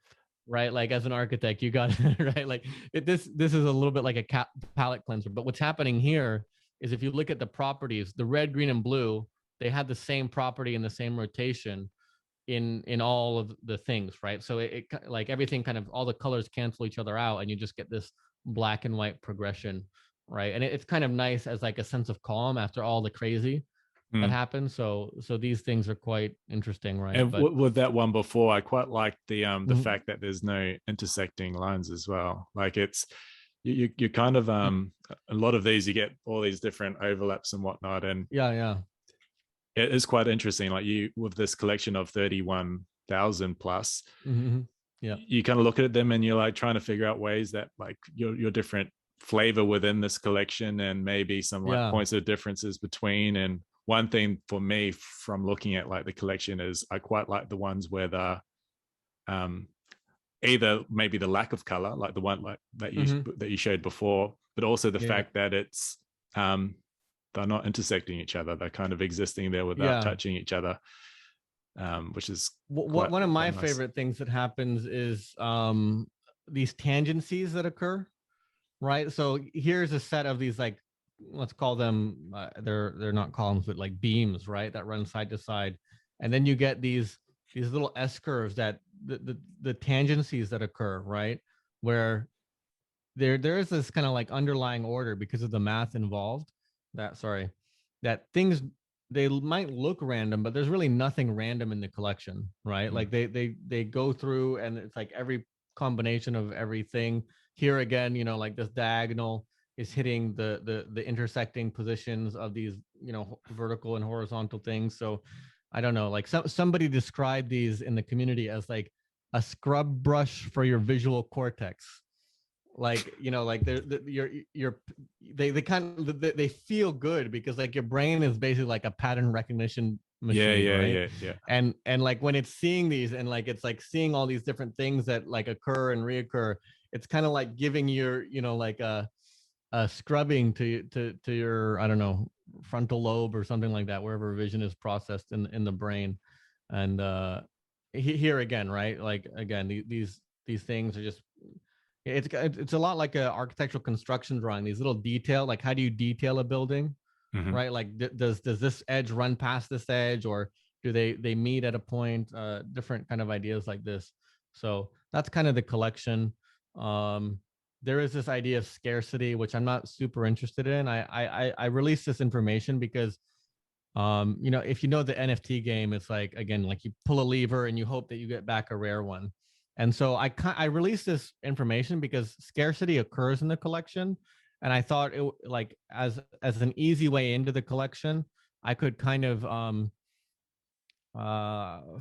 Right, like as an architect, you got right, like this is a little bit like a palette cleanser. But what's happening here is, if you look at the properties, the red, green, and blue, they had the same property and the same rotation in all of the things, right? So it like everything kind of, all the colors cancel each other out, and you just get this black and white progression, right? And it's kind of nice as like a sense of calm after all the crazy that happens. So these things are quite interesting, right? And with that one before, I quite like the fact that there's no intersecting lines as well. Like it's you kind of a lot of these, you get all these different overlaps and whatnot, and it is quite interesting. Like you, with this collection of 31,000 plus, you kind of look at them and you're like trying to figure out ways that like your different flavor within this collection, and maybe some like points of differences between. And one thing for me from looking at like the collection is, I quite like the ones where the either maybe the lack of color, like the one like that you showed before, but also the fact that it's they're not intersecting each other. They're kind of existing there without touching each other, which is one of my favorite things that happens is these tangencies that occur, right? So here's a set of these, like, let's call them they're not columns, but like beams, right, that run side to side. And then you get these little S curves, that the tangencies that occur, right, where there is this kind of like underlying order because of the math involved, that things, they might look random, but there's really nothing random in the collection, right? Like they go through, and it's like every combination of everything. Here again, you know, like this diagonal is hitting the intersecting positions of these, you know, vertical and horizontal things. So I don't know, like somebody described these in the community as like a scrub brush for your visual cortex. Like, you know, like they kind of they feel good because like your brain is basically like a pattern recognition machine, right? Yeah. And like when it's seeing these and like it's like seeing all these different things that like occur and reoccur, it's kind of like giving your, you know, like a scrubbing to your, I don't know, frontal lobe or something like that, wherever vision is processed in the brain. And here again, right? Like again, these things are just, it's a lot like a architectural construction drawing. These little detail, like how do you detail a building, right? Like does this edge run past this edge, or do they meet at a point? Different kind of ideas like this. So that's kind of the collection. There is this idea of scarcity, which I'm not super interested in. I released this information because you know, if you know the NFT game, it's like, again, like you pull a lever and you hope that you get back a rare one. And so I released this information because scarcity occurs in the collection, and I thought it like as an easy way into the collection, I could kind of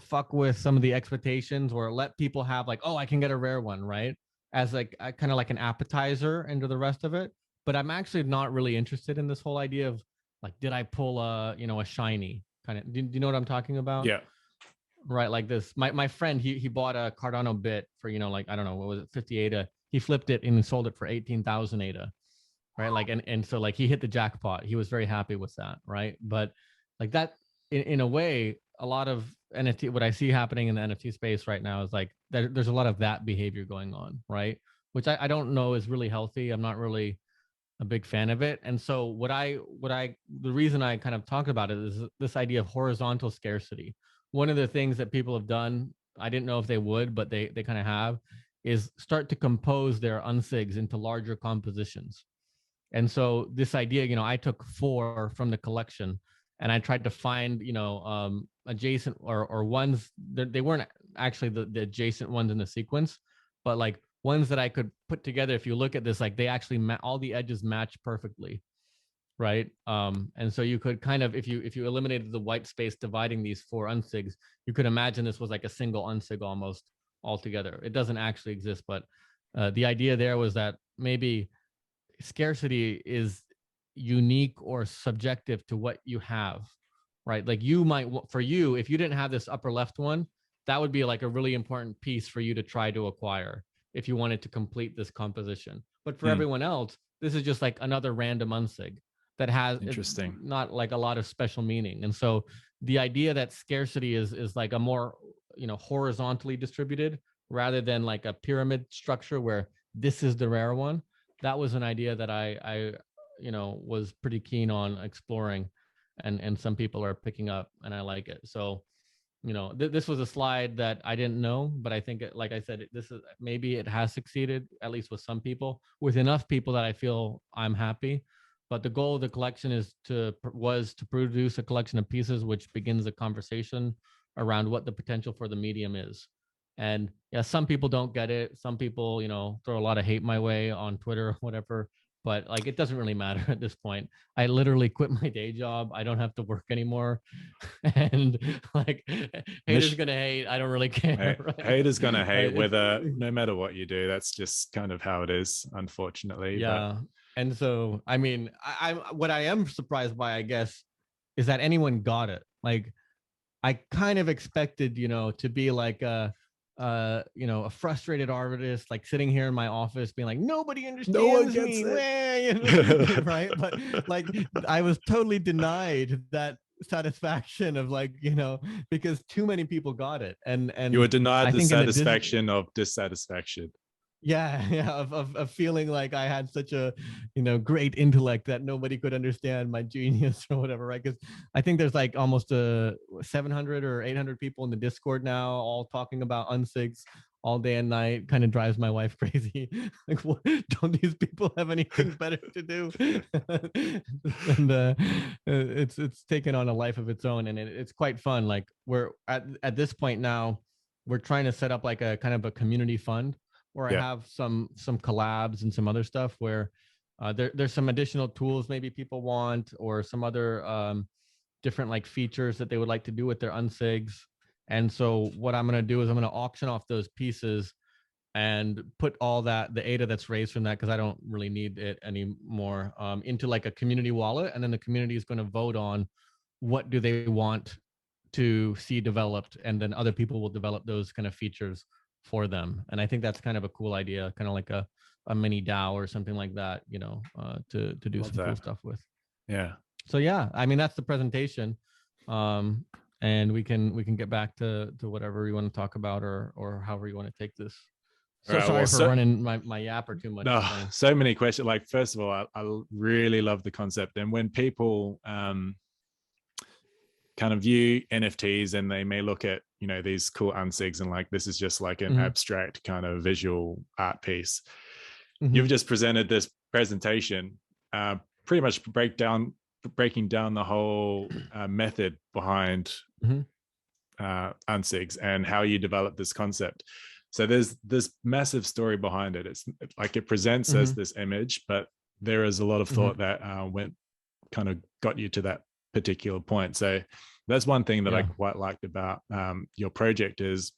fuck with some of the expectations, or let people have like, oh, I can get a rare one, right? As like kind of like an appetizer into the rest of it. But I'm actually not really interested in this whole idea of like, did I pull a, you know, a shiny kind of, do you know what I'm talking about? Yeah. Right. Like this, my friend, he bought a Cardano bit for, you know, like, I don't know, what was it, 50 ADA. He flipped it and sold it for 18,000 ADA. Right. Like, and so like he hit the jackpot. He was very happy with that. Right. But like that, in a way, a lot of NFT, what I see happening in the NFT space right now is like there's a lot of that behavior going on, right? Which I don't know is really healthy. I'm not really a big fan of it. And so the reason I kind of talk about it is this idea of horizontal scarcity. One of the things that people have done, I didn't know if they would, but they kind of have, is start to compose their unsigs into larger compositions. And so this idea, you know, I took 4 from the collection and I tried to find, you know, adjacent or ones that they weren't actually the adjacent ones in the sequence, but like ones that I could put together. If you look at this, like they actually all the edges match perfectly, right? And so you could kind of, if you eliminated the white space dividing these 4 unsigs, you could imagine this was like a single unsig almost altogether. It doesn't actually exist, but the idea there was that maybe scarcity is unique or subjective to what you have, right? Like you might, for you, if you didn't have this upper left one, that would be like a really important piece for you to try to acquire if you wanted to complete this composition. But for everyone else, this is just like another random unsig that has interesting, not like a lot of special meaning. And so the idea that scarcity is like a more, you know, horizontally distributed rather than like a pyramid structure where this is the rare one, that was an idea that I you know, was pretty keen on exploring, and some people are picking up, and I like it. So, you know, this was a slide that I didn't know, but I think, like I said, this is, maybe it has succeeded, at least with some people, with enough people that I feel I'm happy. But the goal of the collection was to produce a collection of pieces which begins a conversation around what the potential for the medium is. And yeah, some people don't get it. Some people, you know, throw a lot of hate my way on Twitter or whatever. But like, it doesn't really matter at this point. I literally quit my day job. I don't have to work anymore. And like, haters gonna hate. I don't really care. Right? Haters gonna hate, Right? whether, no matter what you do. That's just kind of how it is, unfortunately. Yeah. And so, I mean, I'm what I am surprised by, I guess, is that anyone got it. Like, I kind of expected, you know, to be like you know, a frustrated artist, like sitting here in my office being like, nobody No one understands gets me, it. right? But like, I was totally denied that satisfaction of like, you know, because too many people got it. You were And denied I the think in the satisfaction of dissatisfaction. yeah, of feeling like I had such a, you know, great intellect that nobody could understand my genius or whatever, right? Because I think there's like almost 700 or 800 people in the Discord now, all talking about unsigs all day and night. Kind of drives my wife crazy. Like, what, don't these people have anything better to do? And it's taken on a life of its own, and it's quite fun. Like, we're at this point now, we're trying to set up like a kind of a community fund, or I Yeah. have some collabs and some other stuff where there's some additional tools maybe people want, or some other different like features that they would like to do with their unsigs. And so what I'm going to do is I'm going to auction off those pieces and put all that, the ADA that's raised from that, because I don't really need it anymore, into like a community wallet. And then the community is going to vote on what do they want to see developed, and then other people will develop those kind of features for them. And I think that's kind of a cool idea, kind of like a mini DAO or something like that, you know, to do Love some cool that. stuff with. Yeah. So yeah, I mean, that's the presentation. And we can get back to whatever you want to talk about, or however you want to take this. So Right, sorry well, for running my yapper too much. No, so many questions. Like, first of all, I really love the concept. And when people kind of view NFTs and they may look at, you know, these cool unsigs and like, this is just like an abstract kind of visual art piece. You've just presented this presentation, pretty much breaking down the whole method behind Unsigs and how you develop this concept. So there's this massive story behind it. It's like it presents as this image, but there is a lot of thought that kind of got you to that particular point. So that's one thing that I quite liked about your project is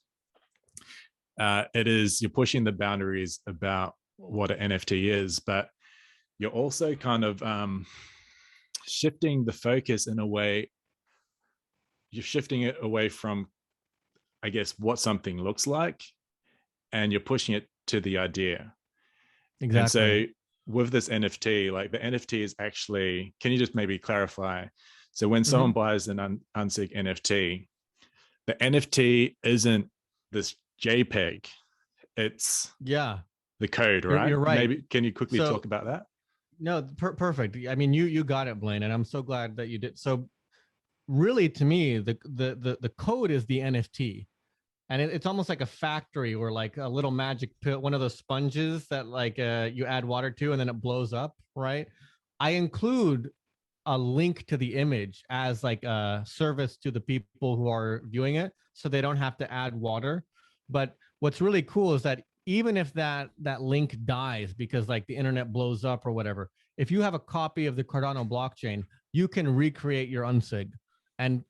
you're pushing the boundaries about what an NFT is, but you're also kind of shifting the focus in a way. You're shifting it away from, I guess, what something looks like, and you're pushing it to the idea. Exactly. And so with this NFT, like the NFT is actually, can you just maybe clarify? So when someone buys an Unsig NFT, the NFT isn't this JPEG, it's the code, right? You're right. Maybe can you quickly talk about that? No, perfect. I mean, you got it, Blaine, and I'm so glad that you did. So really, to me, the code is the NFT. And it's almost like a factory or like a little magic pill, one of those sponges that like you add water to and then it blows up, right? I include a link to the image as like a service to the people who are viewing it, so they don't have to add water. But what's really cool is that even if that link dies because like the internet blows up or whatever, if you have a copy of the Cardano blockchain, you can recreate your Unsig. And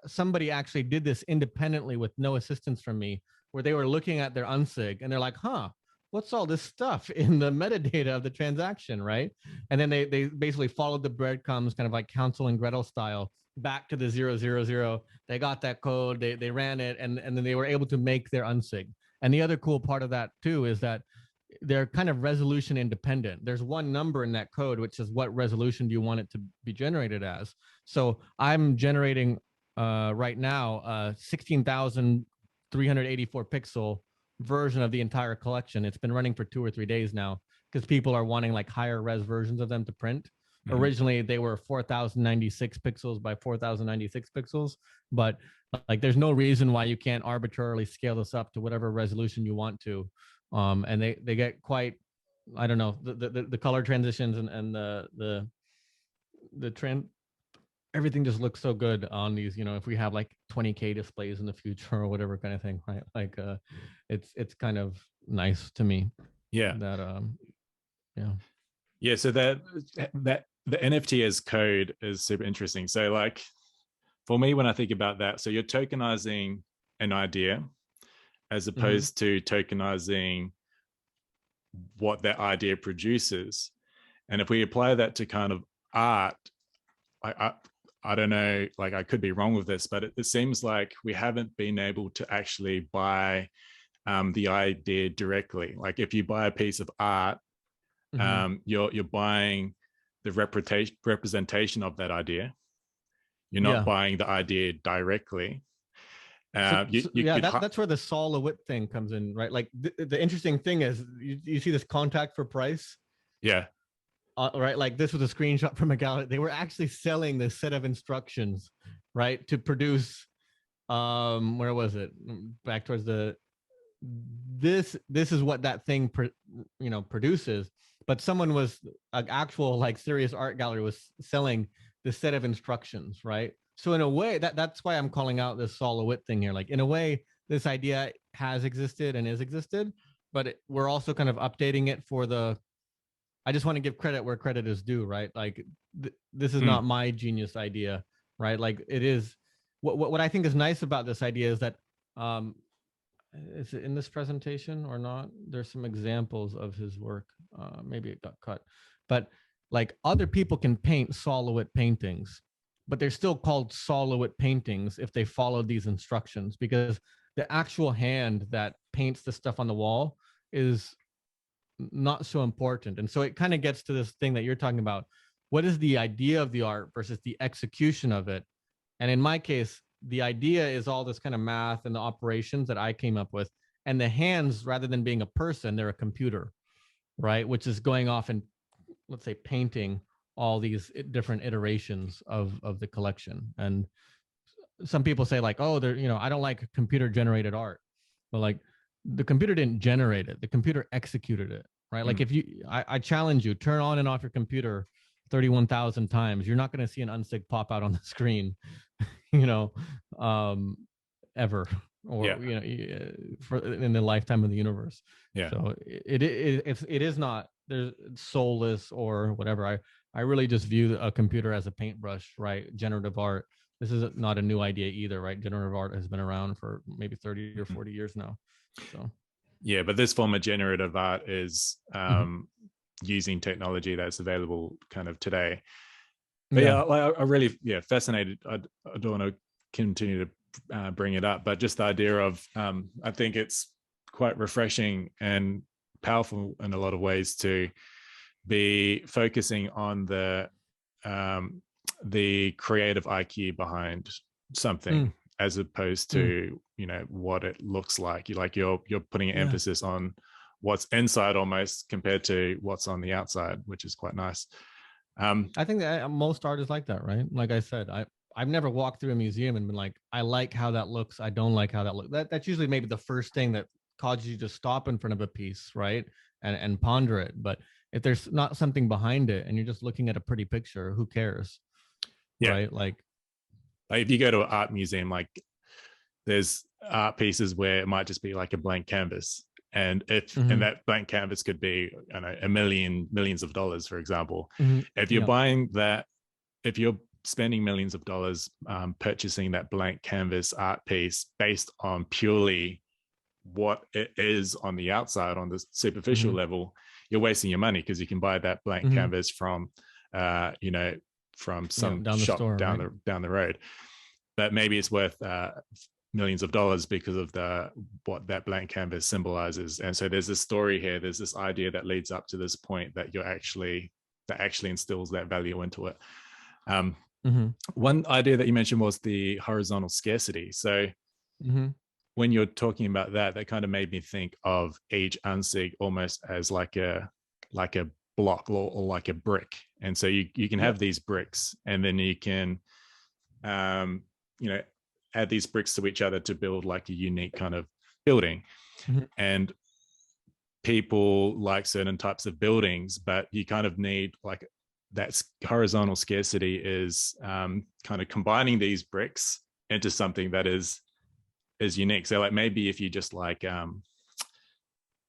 somebody actually did this independently with no assistance from me, where they were looking at their Unsig and they're like, huh, what's all this stuff in the metadata of the transaction, right? And then they basically followed the breadcrumbs, kind of like Hansel and Gretel style, back to the 000. They got that code, they ran it, and then they were able to make their Unsig. And the other cool part of that too is that they're kind of resolution independent. There's one number in that code, which is what resolution do you want it to be generated as. So I'm generating right now 16,384 pixel version of the entire collection. It's been running for 2 or 3 days now because people are wanting like higher res versions of them to print. Originally, they were 4,096 pixels by 4,096 pixels, but like there's no reason why you can't arbitrarily scale this up to whatever resolution you want to. And they get quite, I don't know, the color transitions and the trend, everything just looks so good on these, you know, if we have like 20K displays in the future or whatever kind of thing, right? Like it's kind of nice to me. Yeah. That Yeah, so that the NFT as code is super interesting. So like for me, when I think about that, so you're tokenizing an idea as opposed to tokenizing what that idea produces. And if we apply that to kind of art, I don't know, like I could be wrong with this, but it seems like we haven't been able to actually buy the idea directly. Like if you buy a piece of art, you're buying the representation of that idea. You're not buying the idea directly. That's where the Sol LeWitt thing comes in, right? Like the interesting thing is you see this contact for price. Yeah. Right. Like this was a screenshot from a gallery. They were actually selling this set of instructions, right, to produce. Where was it? Back towards this is what that thing produces. But someone was an actual like serious art gallery was selling the set of instructions, right? So in a way, that's why I'm calling out this Sol LeWitt thing here. Like in a way, this idea has existed and is existed, but we're also kind of updating it for the. I just want to give credit where credit is due, right? Like this is not my genius idea, right? Like it is. What I think is nice about this idea is that is it in this presentation or not? There's some examples of his work. Maybe it got cut, but like other people can paint Sol LeWitt paintings, but they're still called Sol LeWitt paintings if they follow these instructions, because the actual hand that paints the stuff on the wall is not so important. And so it kind of gets to this thing that you're talking about. What is the idea of the art versus the execution of it? And in my case, the idea is all this kind of math and the operations that I came up with. And the hands, rather than being a person, they're a computer, right? Which is going off and, let's say, painting all these different iterations of the collection. And some people say like, oh, I don't like computer generated art. But like, the computer didn't generate it. The computer executed it, right? Like if I challenge you, turn on and off your computer 31,000 times, you're not going to see an unsig pop out on the screen, ever, or, for in the lifetime of the universe. Yeah. So it is not, there's soulless or whatever. I really just view a computer as a paintbrush, right? Generative art. This is not a new idea either, right? Generative art has been around for maybe 30 or 40 years now. So, yeah, but this form of generative art is using technology that's available kind of today. But I really, fascinated. I don't want to continue to bring it up, but just the idea of, I think it's quite refreshing and powerful in a lot of ways to be focusing on the creative IQ behind something, as opposed to what it looks like. You're putting an emphasis on what's inside almost compared to what's on the outside, which is quite nice. I think that most art is like that, right? Like I said, I've never walked through a museum and been like, I like how that looks, I don't like how that looks. That's usually maybe the first thing that causes you to stop in front of a piece, right? And ponder it. But if there's not something behind it and you're just looking at a pretty picture, who cares? Yeah. Right? Like if you go to an art museum, like there's art pieces where it might just be like a blank canvas. And and that blank canvas could be, I don't know, millions of dollars, for example. If you're buying that, if you're spending millions of dollars purchasing that blank canvas art piece based on purely what it is on the outside, on the superficial level, you're wasting your money, because you can buy that blank canvas from from some shop down the road. But maybe it's worth millions of dollars because of what that blank canvas symbolizes. And so there's this story here, there's this idea that leads up to this point that actually instills that value into it. One idea that you mentioned was the horizontal scarcity. So when you're talking about that kind of made me think of each unsig almost as like a block or like a brick. And so you can have these bricks, and then you can add these bricks to each other to build like a unique kind of building. And people like certain types of buildings, but you kind of need like that horizontal scarcity is kind of combining these bricks into something that is unique. So like maybe if you just like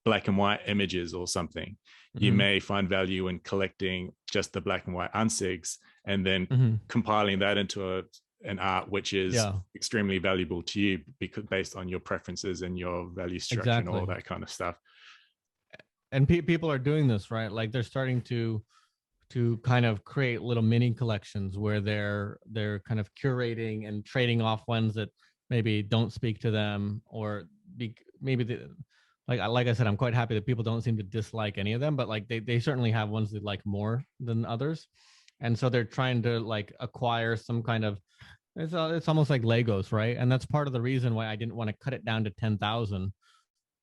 black and white images or something, you may find value in collecting just the black and white unsigs and then compiling that into an art which is extremely valuable to you, because based on your preferences and your value structure and all that kind of stuff. And people are doing this, right? Like they're starting to kind of create little mini collections where they're kind of curating and trading off ones that maybe don't speak to them, or like I said, I'm quite happy that people don't seem to dislike any of them, but like they certainly have ones they like more than others. And so they're trying to like acquire some kind of, it's almost like Legos, right? And that's part of the reason why I didn't want to cut it down to 10,000,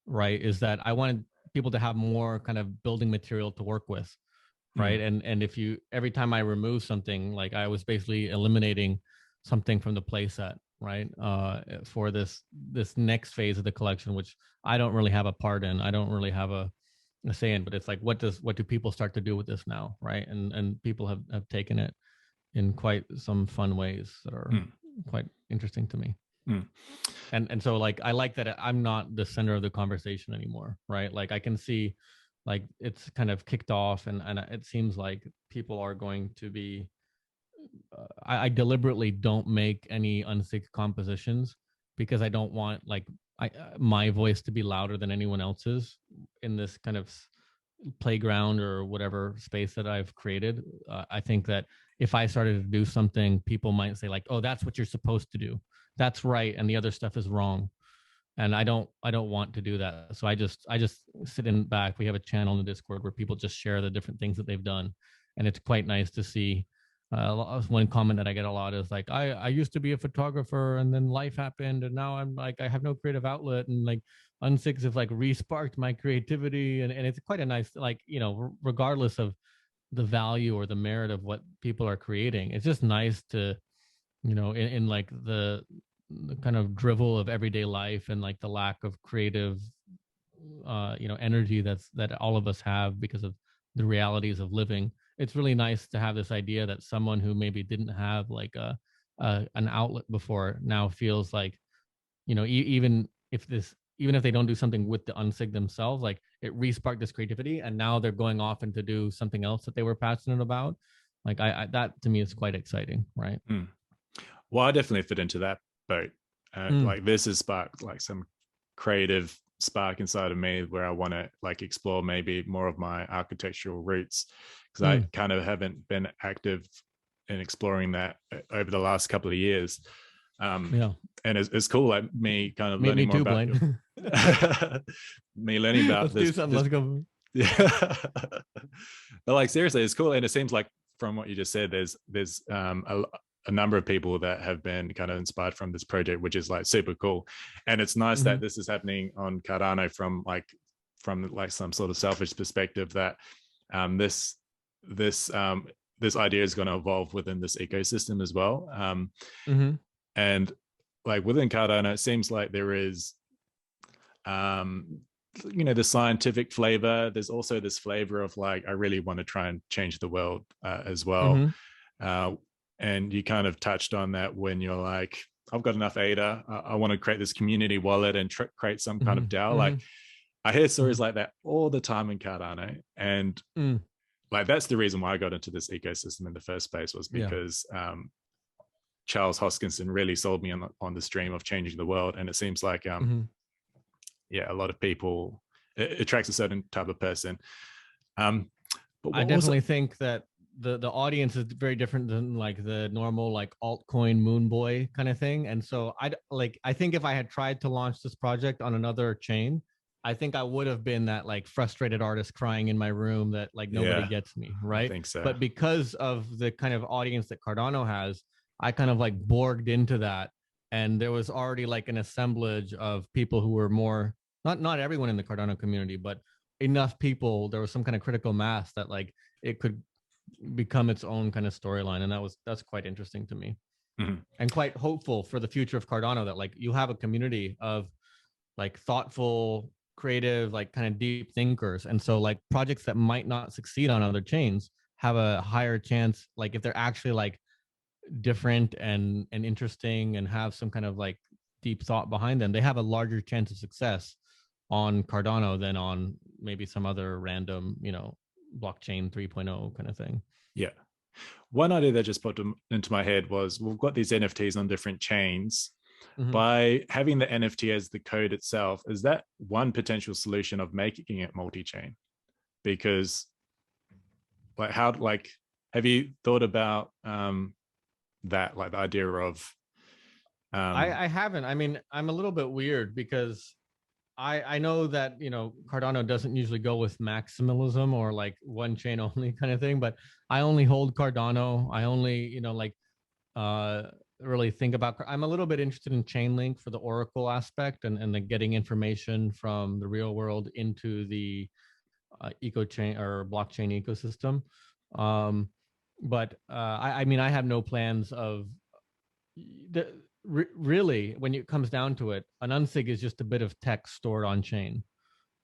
right? Is that I wanted people to have more kind of building material to work with, right? And if every time I remove something, like I was basically eliminating something from the playset, right? For this next phase of the collection, which I don't really have a part in. I don't really have a say in, but it's like, what do people start to do with this now, right? And people have taken it in quite some fun ways that are quite interesting to me. And so like I like that I'm not the center of the conversation anymore, right? Like I can see like it's kind of kicked off, and it seems like people are going to be I deliberately don't make any unsig compositions because I don't want like my voice to be louder than anyone else's in this kind of playground or whatever space that I've created. I think that if I started to do something, people might say like, oh, that's what you're supposed to do. That's right. And the other stuff is wrong. And I don't want to do that. So I just sit in back. We have a channel in the Discord where people just share the different things that they've done. And it's quite nice to see. One comment that I get a lot is like, I used to be a photographer and then life happened and now I'm like, I have no creative outlet, and like Unsigs have like re-sparked my creativity. And it's quite a nice, like, you know, regardless of the value or the merit of what people are creating, it's just nice to, you know, in like the kind of drivel of everyday life and like the lack of creative you know, energy that all of us have because of the realities of living. It's really nice to have this idea that someone who maybe didn't have like an outlet before now feels like, you know, even if they don't do something with the Unsig themselves, like it re-sparked this creativity and now they're going off and to do something else that they were passionate about. Like I that to me is quite exciting, right? Well, I definitely fit into that boat. Like this has sparked like some creative spark inside of me where I want to like explore maybe more of my architectural roots, because I kind of haven't been active in exploring that over the last couple of years. And it's cool, like me kind of learning more about me learning about let's do something. Let's go. Yeah. But like seriously, it's cool. And it seems like from what you just said, there's a number of people that have been kind of inspired from this project, which is like super cool. And it's nice that this is happening on Cardano from some sort of selfish perspective, that this idea is going to evolve within this ecosystem as well. And like within Cardano, it seems like there is you know, the scientific flavor. There's also this flavor of like, I really want to try and change the world as well. And you kind of touched on that when you're like, I've got enough ADA. I want to create this community wallet and create some kind of DAO. Like I hear stories like that all the time in Cardano. And like, that's the reason why I got into this ecosystem in the first place, was because Charles Hoskinson really sold me on this dream of changing the world. And it seems like, a lot of people, it attracts a certain type of person. But I definitely think that the audience is very different than like the normal like altcoin moon boy kind of thing. And so I think if I had tried to launch this project on another chain, I think I would have been that like frustrated artist crying in my room that like nobody gets me, right? I think so. But because of the kind of audience that Cardano has, I kind of like borged into that. And there was already like an assemblage of people who were more, not everyone in the Cardano community, but enough people. There was some kind of critical mass that like it could become its own kind of storyline. And that's quite interesting to me. And quite hopeful for the future of Cardano, that like you have a community of like thoughtful, creative, like kind of deep thinkers. And so like projects that might not succeed on other chains have a higher chance, like if they're actually like different and interesting and have some kind of like deep thought behind them, they have a larger chance of success on Cardano than on maybe some other random, you know, blockchain 3.0 kind of thing. Yeah. One idea that just popped into my head was, we've got these NFTs on different chains. By having the NFT as the code itself, is that one potential solution of making it multi-chain? Because like have you thought about that, like the idea of I haven't. I mean, I'm a little bit weird because I know that, you know, Cardano doesn't usually go with maximalism or like one chain only kind of thing, but I only hold Cardano. I only, you know, like really think about, I'm a little bit interested in Chainlink for the Oracle aspect and then getting information from the real world into the eco-chain or blockchain ecosystem. But I mean, I have no plans of really, when it comes down to it, an unsig is just a bit of text stored on chain.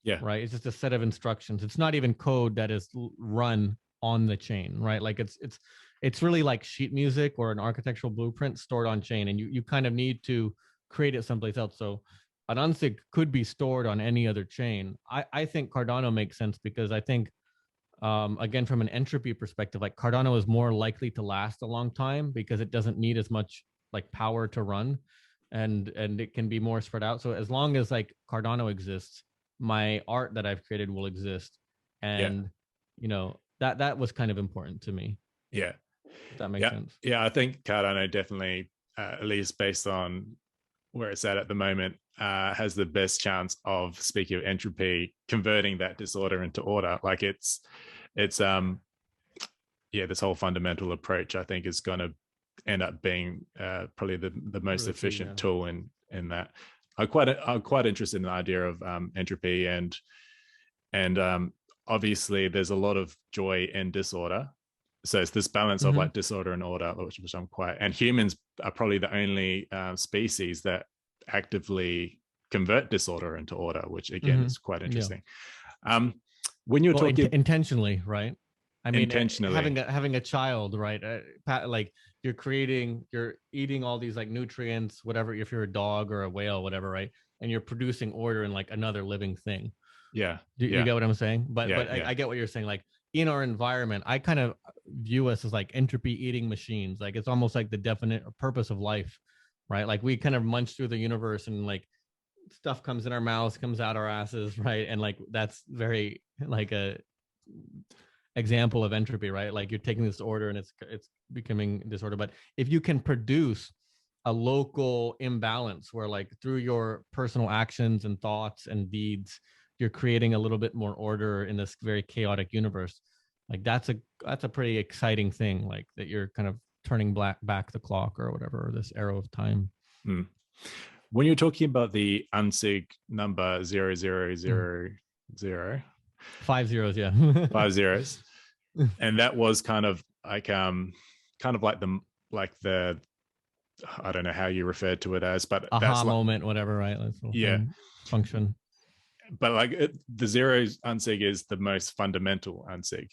Yeah. Right. It's just a set of instructions. It's not even code that is run on the chain, right? Like it's really like sheet music or an architectural blueprint stored on chain, and you kind of need to create it someplace else. So an unsig could be stored on any other chain. I think Cardano makes sense because I think again, from an entropy perspective, like Cardano is more likely to last a long time because it doesn't need as much like power to run, and it can be more spread out. So as long as like Cardano exists, my art that I've created will exist. And you know, that was kind of important to me. Yeah. If that makes sense. Yeah, I think Cardano definitely, at least based on where it's at the moment, has the best chance of, speaking of entropy, converting that disorder into order. Like it's this whole fundamental approach, I think, is going to end up being probably the most efficient tool in that. I'm quite interested in the idea of entropy, and obviously there's a lot of joy in disorder. So it's this balance of like disorder and order, which I'm quite, and humans are probably the only species that actively convert disorder into order, which again is quite interesting. When you're talking intentionally, right? I mean, intentionally having a child, right? Like you're eating all these like nutrients, whatever, if you're a dog or a whale, whatever, right? And you're producing order in like another living thing. Yeah. You get what I'm saying? But I get what you're saying. Like in our environment, I kind of view us as like entropy eating machines. Like it's almost like the definite purpose of life, right? Like we kind of munch through the universe and like stuff comes in our mouths, comes out our asses, right? And like that's very like a example of entropy, right? Like you're taking this order and it's becoming disorder. But if you can produce a local imbalance where like through your personal actions and thoughts and deeds, you're creating a little bit more order in this very chaotic universe, like that's a pretty exciting thing, like that you're kind of turning back the clock or whatever, or this arrow of time. When you're talking about the Unsig number 0000, 5 zeros, yeah. 5 zeros, and that was kind of like the I don't know how you referred to it as, but aha moment, whatever, right? Function. But like the zeros Unsig is the most fundamental Unsig.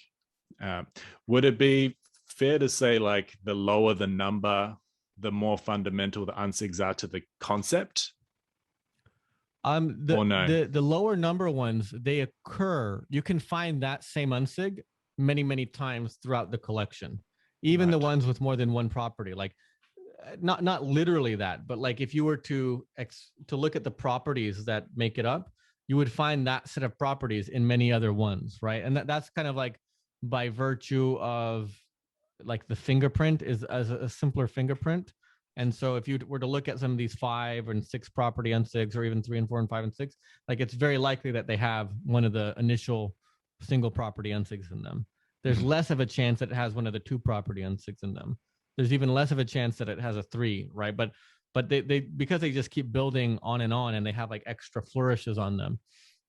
Would it be fair to say like the lower the number, the more fundamental the Unsigs are to the concept? The lower number ones, they occur. You can find that same Unsig many times throughout the collection, even the ones with more than one property. Like not literally that, but like if you were to look at the properties that make it up, you would find that set of properties in many other ones, right? And that's kind of like by virtue of like the fingerprint is as a simpler fingerprint. And so if you were to look at some of these 5 and 6 property Unsigs, or even 3 and 4 and 5 and 6, like it's very likely that they have one of the initial single property Unsigs in them. There's less of a chance that it has one of the 2 property Unsigs in them. There's even less of a chance that it has a 3, right? But they because they just keep building on and they have like extra flourishes on them,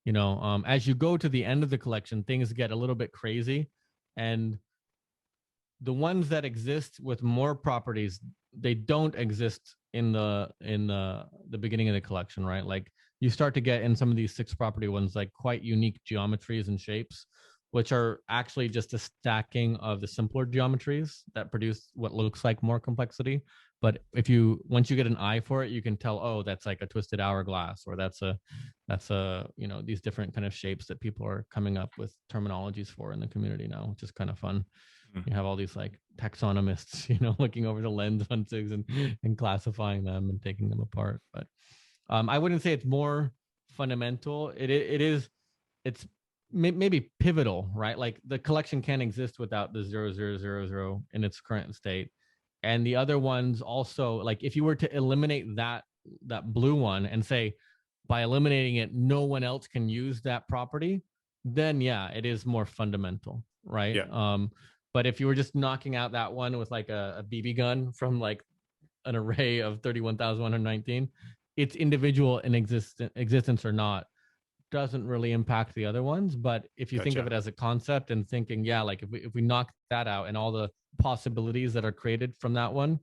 you know, as you go to the end of the collection, things get a little bit crazy. And the ones that exist with more properties, they don't exist in the beginning of the collection, right? Like you start to get in some of these 6 property ones, like quite unique geometries and shapes, which are actually just a stacking of the simpler geometries that produce what looks like more complexity. But once you get an eye for it, you can tell, oh, that's like a twisted hourglass, or that's a, you know, these different kind of shapes that people are coming up with terminologies for in the community now, which is kind of fun. You have all these like taxonomists, you know, looking over the lens on Unsigs and classifying them and taking them apart. But I wouldn't say it's more fundamental. It's maybe pivotal, right? Like the collection can't exist without the 0000 in its current state. And the other ones also, like if you were to eliminate that blue one and say, by eliminating it, no one else can use that property, then yeah, it is more fundamental, right? Yeah. But if you were just knocking out that one with like a BB gun from like an array of 31,119, its individual in existence or not doesn't really impact the other ones. But if you think of it as a concept and thinking, yeah, like if we knock that out and all the possibilities that are created from that one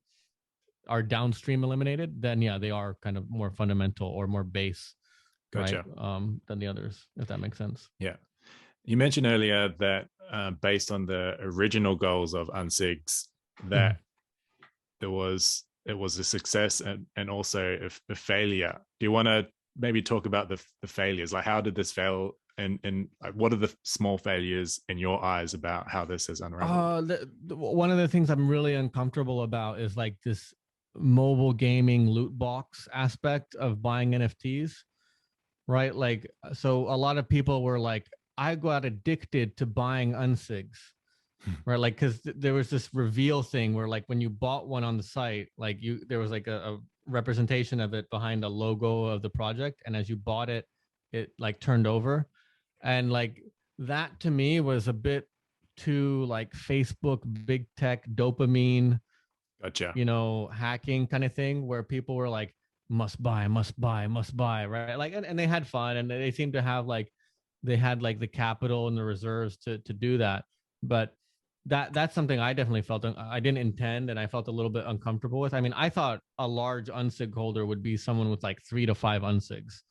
are downstream eliminated, then yeah, they are kind of more fundamental or more base, right? Than the others, if that makes sense. Yeah. You mentioned earlier that based on the original goals of Unsigs, that it was a success and also a failure. Do you want to maybe talk about the failures? Like, how did this fail? And like, what are the small failures in your eyes about how this has unraveled? One of the things I'm really uncomfortable about is like this mobile gaming loot box aspect of buying NFTs, right? Like, so a lot of people were like, I got addicted to buying Unsigs. right? Like, because there was this reveal thing where like when you bought one on the site, like there was like a representation of it behind a logo of the project, and as you bought it, it like turned over, and like that to me was a bit too like Facebook big tech dopamine, Gotcha. hacking kind of thing, where people were like, must buy, must buy, must buy, right? Like, and they had fun, and they seemed to have like, they had like the capital and the reserves to do that. But that's something I definitely felt I didn't intend, and I felt a little bit uncomfortable with. I mean, I thought a large unsig holder would be someone with like 3 to 5 unsigs.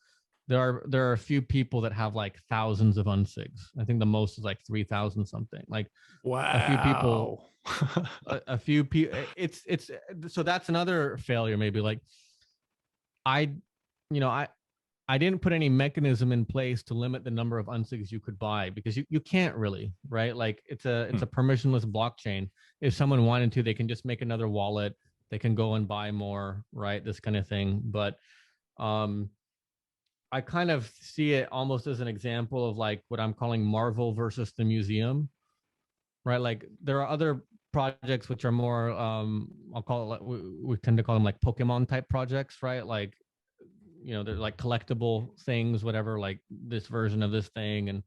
There are a few people that have like thousands of unsigs. I think the most is like 3,000 something. Like, wow. A few people, a few people. It's so that's another failure. Maybe like I, you know, I didn't put any mechanism in place to limit the number of unsigs you could buy, because you can't really, right? Like it's a permissionless blockchain. If someone wanted to, they can just make another wallet. They can go and buy more, right? This kind of thing. But I kind of see it almost as an example of like what I'm calling Marvel versus the museum, right? Like there are other projects which are more, I'll call it, we tend to call them like Pokemon type projects, right? Like, they're like collectible things, whatever, like this version of this thing and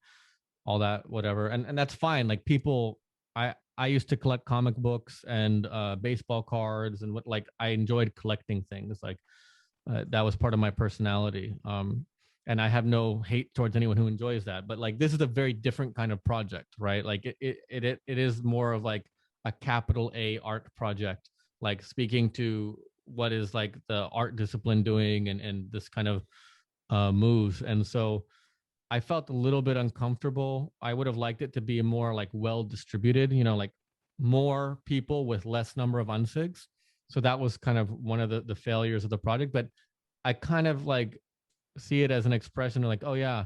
all that, whatever. And that's fine. Like people, I used to collect comic books and baseball cards and like I enjoyed collecting things. Like that was part of my personality. And I have no hate towards anyone who enjoys that. But like this is a very different kind of project, right? Like it is more of like a capital A art project, like speaking to what is like the art discipline doing and this kind of moves. And so I felt a little bit uncomfortable. I would have liked it to be more like well distributed, like more people with less number of unsigs. So that was kind of one of the failures of the project. But I kind of like see it as an expression of like, oh yeah,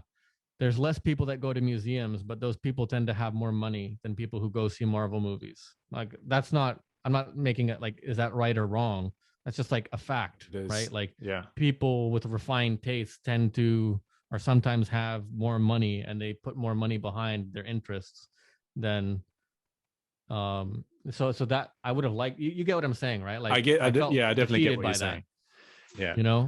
there's less people that go to museums, but those people tend to have more money than people who go see Marvel movies. Like I'm not making it like, is that right or wrong? That's just like a fact, right? Like people with refined tastes tend to, or sometimes have more money, and they put more money behind their interests than, so that I would have liked, you get what I'm saying, right? Like I definitely get what you're saying. Yeah.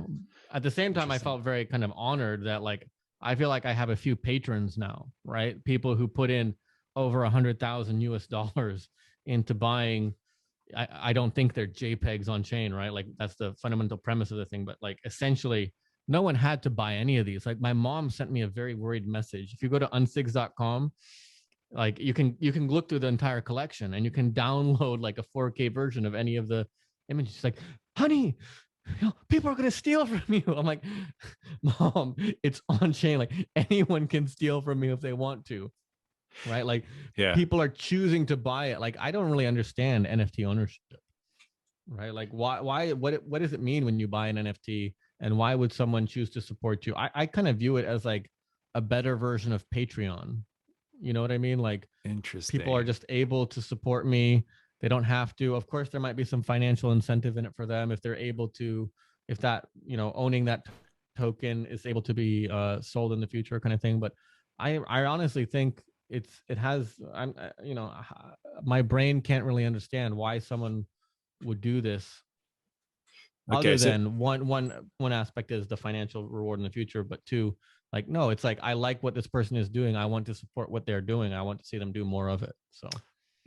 At the same time, I felt very kind of honored that like, I feel like I have a few patrons now, right? People who put in over $100,000 into buying. I don't think they're JPEGs on chain, right? Like that's the fundamental premise of the thing. But like essentially, no one had to buy any of these. Like my mom sent me a very worried message. If you go to unsigs.com, like you can look through the entire collection and you can download like a 4K version of any of the images. She's like, honey, people are going to steal from you. I'm like, Mom, it's on chain. Like anyone can steal from me if they want to. Right? Like people are choosing to buy it. Like I don't really understand NFT ownership. Right? Like what does it mean when you buy an NFT, and why would someone choose to support you? I kind of view it as like a better version of Patreon. You know what I mean? Like interesting. People are just able to support me. They don't have to. Of course, there might be some financial incentive in it for them if they're able to, if that, owning that token is able to be sold in the future kind of thing. But I honestly think my brain can't really understand why someone would do this. Okay, other than one aspect is the financial reward in the future, but two, like, no, it's like, I like what this person is doing. I want to support what they're doing. I want to see them do more of it. So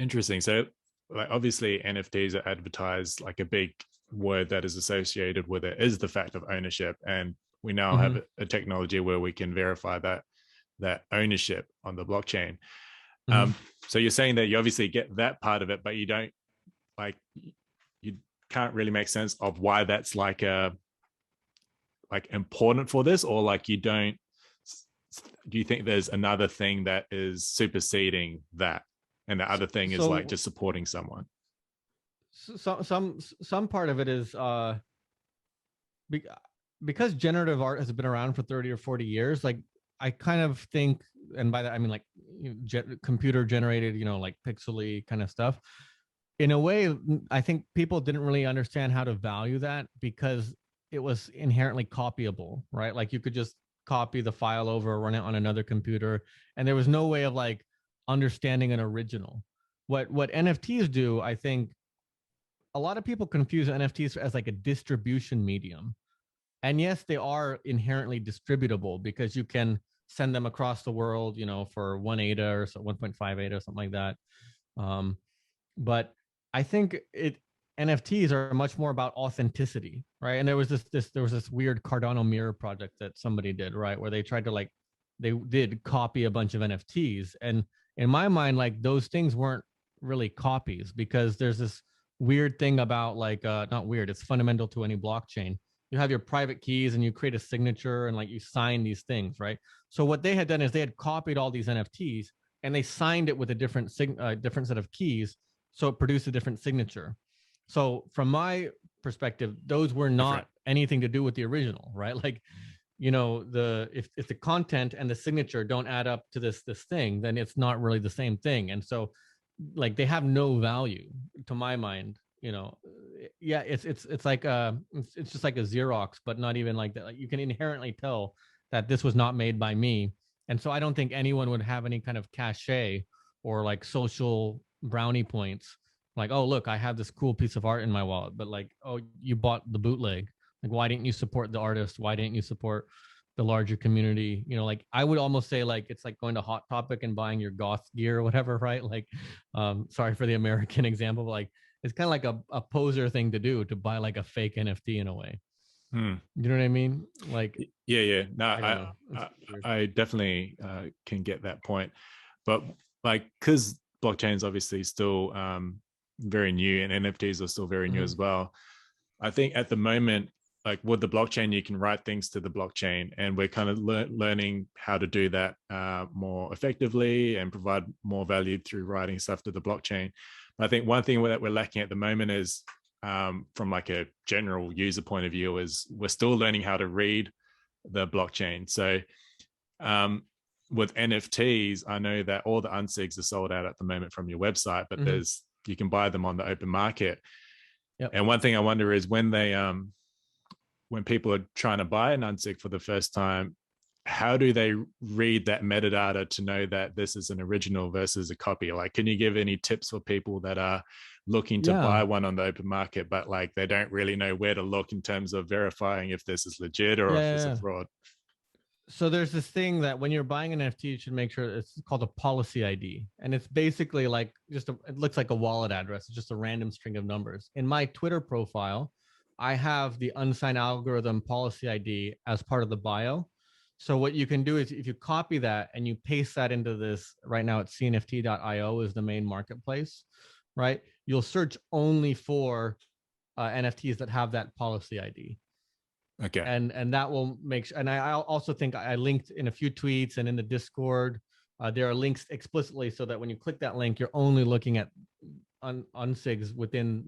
interesting. So like obviously NFTs are advertised, like a big word that is associated with it is the fact of ownership. And we now have a technology where we can verify that ownership on the blockchain. So you're saying that you obviously get that part of it, but you don't, like, you can't really make sense of why that's like important for this, or like do you think there's another thing that is superseding that, and the other thing is like just supporting someone? Some part of it is because generative art has been around for 30 or 40 years. Like I kind of think, and by that I mean like computer generated, like pixely kind of stuff. In a way, I think people didn't really understand how to value that because it was inherently copyable, right? Like you could just copy the file over, run it on another computer, and there was no way of like understanding an original. what NFTs do, I think a lot of people confuse NFTs as like a distribution medium. And yes, they are inherently distributable because you can send them across the world, you know, for 1 ADA or so 1.5 ADA or something like that. But I think NFTs are much more about authenticity, right? And there was this weird Cardano mirror project that somebody did, right, where they tried to like they did copy a bunch of NFTs, and in my mind, like those things weren't really copies because there's this weird thing about like not weird, it's fundamental to any blockchain. You have your private keys and you create a signature and like you sign these things, right? So what they had done is they had copied all these NFTs and they signed it with a different different set of keys, so it produced a different signature. So from my perspective, those were not anything to do with the original, right? Like, you know, if the content and the signature don't add up to this thing, then it's not really the same thing. And so like they have no value to my mind, you know. Yeah, it's like it's just like a Xerox, but not even like that. Like you can inherently tell that this was not made by me. And so I don't think anyone would have any kind of cachet or like social brownie points. Like, oh, look, I have this cool piece of art in my wallet, but like, oh, you bought the bootleg. Like, why didn't you support the artist? Why didn't you support the larger community? You know, like I would almost say like it's like going to Hot Topic and buying your goth gear or whatever, right? Like, sorry for the American example, but like it's kind of like a poser thing to do, to buy like a fake NFT in a way. You know what I mean? Like, yeah. No, I definitely can get that point, but like because blockchain is obviously still very new and NFTs are still very new as well. I think at the moment, like with the blockchain, you can write things to the blockchain, and we're kind of learning how to do that more effectively and provide more value through writing stuff to the blockchain. But I think one thing that we're lacking at the moment is from like a general user point of view is we're still learning how to read the blockchain. So with NFTs, I know that all the Unsigs are sold out at the moment from your website, but you can buy them on the open market. Yep. And one thing I wonder is when people are trying to buy an Unsig for the first time, how do they read that metadata to know that this is an original versus a copy? Like, can you give any tips for people that are looking to buy one on the open market, but like they don't really know where to look in terms of verifying if this is legit or if it's a fraud? So there's this thing that when you're buying an NFT, you should make sure it's called a policy ID. And it's basically like it looks like a wallet address. It's just a random string of numbers. In my Twitter profile, I have the Unsigned Algorithm policy ID as part of the bio. So what you can do is if you copy that and you paste that into this, right now it's cnft.io is the main marketplace, right? You'll search only for NFTs that have that policy ID. Okay. And that will make sure. And I also think I linked in a few tweets and in the Discord, there are links explicitly so that when you click that link, you're only looking at Unsigs within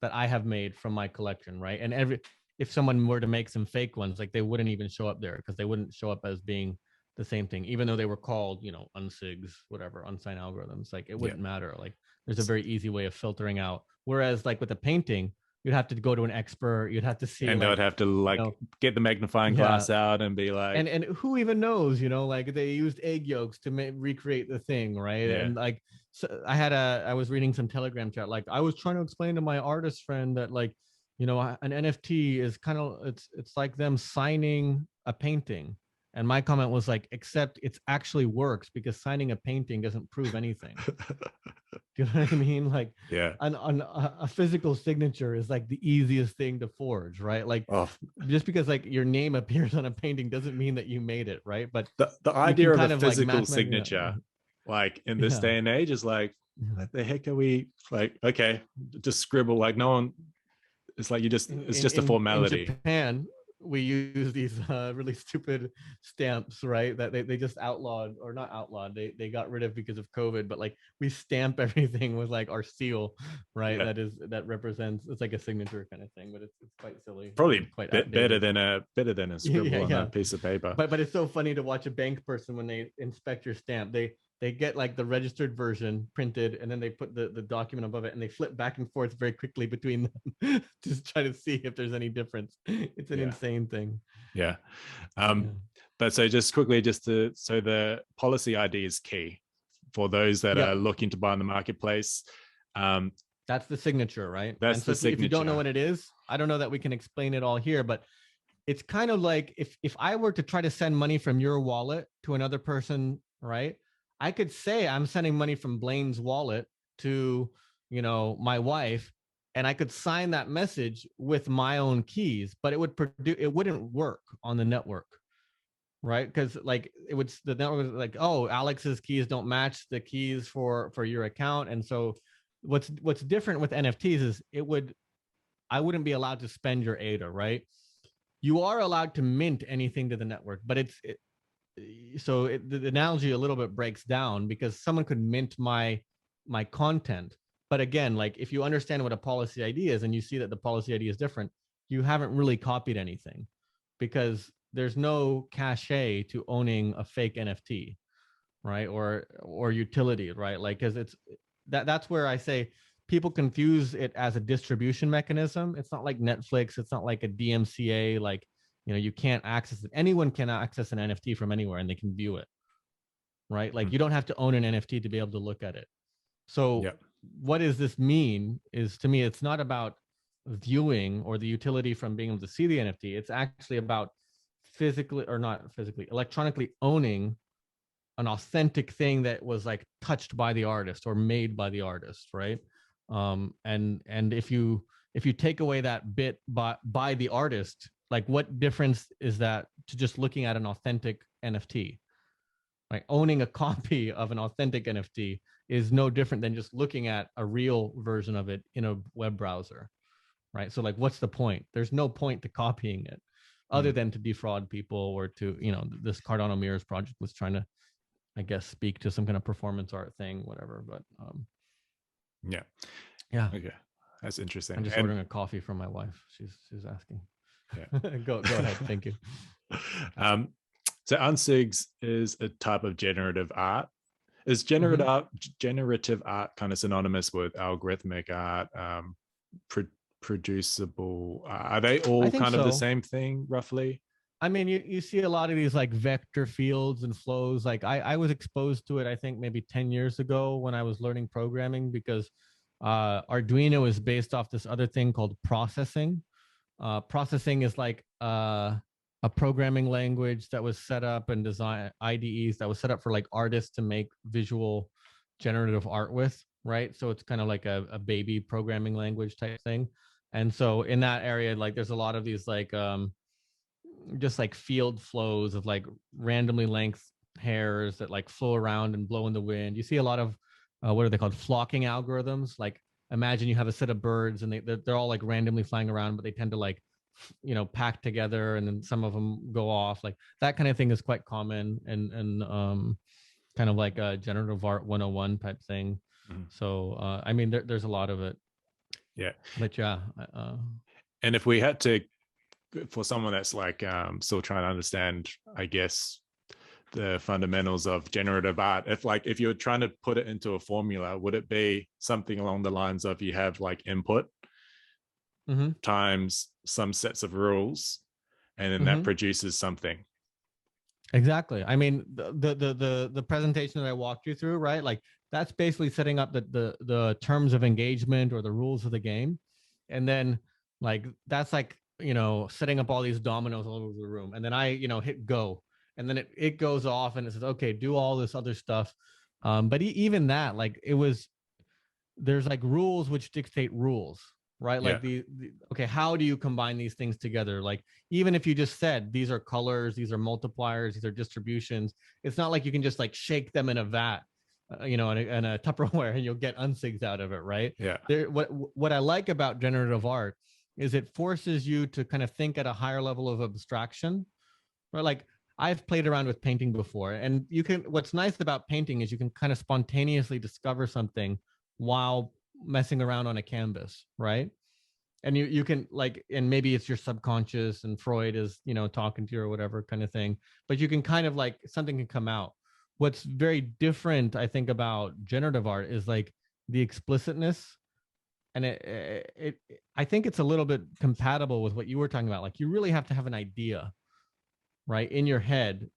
that I have made from my collection, right? And if someone were to make some fake ones, like they wouldn't even show up there because they wouldn't show up as being the same thing, even though they were called, you know, Unsigs, whatever, unsigned algorithms. Like it wouldn't matter. Like there's a very easy way of filtering out. Whereas like with a painting, you'd have to go to an expert. You'd have to see, and they would have to like get the magnifying glass out and be like, and who even knows, you know, like they used egg yolks to recreate the thing, right? And like, so I was reading some Telegram chat. Like I was trying to explain to my artist friend that like, you know, an NFT is kind of it's like them signing a painting. And my comment was like, except it actually works because signing a painting doesn't prove anything. Do you know what I mean? Like, a physical signature is like the easiest thing to forge, right? Like, just because like your name appears on a painting doesn't mean that you made it, right? But the idea of a physical signature, like in this day and age, is like, what the heck are we like? Okay, just scribble. Like no one. It's like it's just a formality. In Japan, we use these really stupid stamps, right? That they just outlawed, or not outlawed, they got rid of because of COVID, but like we stamp everything with like our seal, right? That represents, it's like a signature kind of thing, but it's quite silly. Probably quite better than a scribble on a piece of paper. But it's so funny to watch a bank person when they inspect your stamp. They get like the registered version printed and then they put the document above it and they flip back and forth very quickly between them just try to see if there's any difference. It's an insane thing. But so just quickly, so the policy ID is key. for those that Yep. are looking to buy on the marketplace. That's the signature, right? That's the signature. If you don't know what it is, I don't know that we can explain it all here, but it's kind of like if I were to try to send money from your wallet to another person, right? I could say I'm sending money from Blaine's wallet to, my wife, and I could sign that message with my own keys, but it wouldn't work on the network, right? Because like the network was like, oh, Alex's keys don't match the keys for your account, and so what's different with NFTs is I wouldn't be allowed to spend your ADA, right? You are allowed to mint anything to the network, but the analogy a little bit breaks down because someone could mint my content. But again, like if you understand what a policy ID is and you see that the policy ID is different, you haven't really copied anything because there's no cachet to owning a fake NFT, right? Or utility, right? Like, because that's where I say people confuse it as a distribution mechanism. It's not like Netflix. It's not like a DMCA. Like, you can't access it. Anyone can access an NFT from anywhere and they can view it, right? Like you don't have to own an NFT to be able to look at it. So what does this mean is, to me, it's not about viewing or the utility from being able to see the NFT. It's actually about electronically owning an authentic thing that was like touched by the artist or made by the artist, right? And if you take away that bit by the artist, like what difference is that to just looking at an authentic NFT? Like owning a copy of an authentic NFT is no different than just looking at a real version of it in a web browser, right? So like, what's the point? There's no point to copying it other than to defraud people or to, this Cardano Mirrors project was trying to, I guess, speak to some kind of performance art thing, whatever. But yeah. Okay, that's interesting. I'm just ordering a coffee from my wife. She's asking. Yeah. Go ahead. Thank you. So Unsigs is a type of generative art. Is generative art kind of synonymous with algorithmic art, producible? Are they all kind of the same thing, roughly? I mean, you see a lot of these like vector fields and flows. Like I was exposed to it, I think maybe 10 years ago when I was learning programming, because Arduino is based off this other thing called processing. Processing is like a programming language that was set up and design IDEs that was set up for like artists to make visual generative art with, right? So it's kind of like a baby programming language type thing. And so in that area, like there's a lot of these like just like field flows of like randomly length hairs that like flow around and blow in the wind. You see a lot of what are they called? Flocking algorithms. Like imagine you have a set of birds and they're all like randomly flying around, but they tend to like pack together and then some of them go off. Like that kind of thing is quite common and kind of like a generative art 101 type thing. So I mean there's a lot of it. Yeah. But yeah. And if we had to, for someone that's like still trying to understand, I guess, the fundamentals of generative art, if you're trying to put it into a formula, would it be something along the lines of you have like input times some sets of rules, and then that produces something? Exactly. I mean, the presentation that I walked you through, right? Like that's basically setting up the terms of engagement or the rules of the game, and then like that's like setting up all these dominoes all over the room, and then I hit go, and then it goes off and it says, okay, do all this other stuff. But even that, like there's like rules which dictate rules, right? Like okay, how do you combine these things together? Like even if you just said these are colors, these are multipliers, these are distributions, it's not like you can just like shake them in a vat, in a Tupperware and you'll get unsigs out of it, right? Yeah. What I like about generative art is it forces you to kind of think at a higher level of abstraction, right? Like I've played around with painting before, and what's nice about painting is you can kind of spontaneously discover something while messing around on a canvas, right? And you can like, and maybe it's your subconscious and Freud is, talking to you or whatever kind of thing, but you can kind of like, something can come out. What's very different, I think, about generative art is like the explicitness. And I think it's a little bit compatible with what you were talking about. Like you really have to have an idea, right, in your head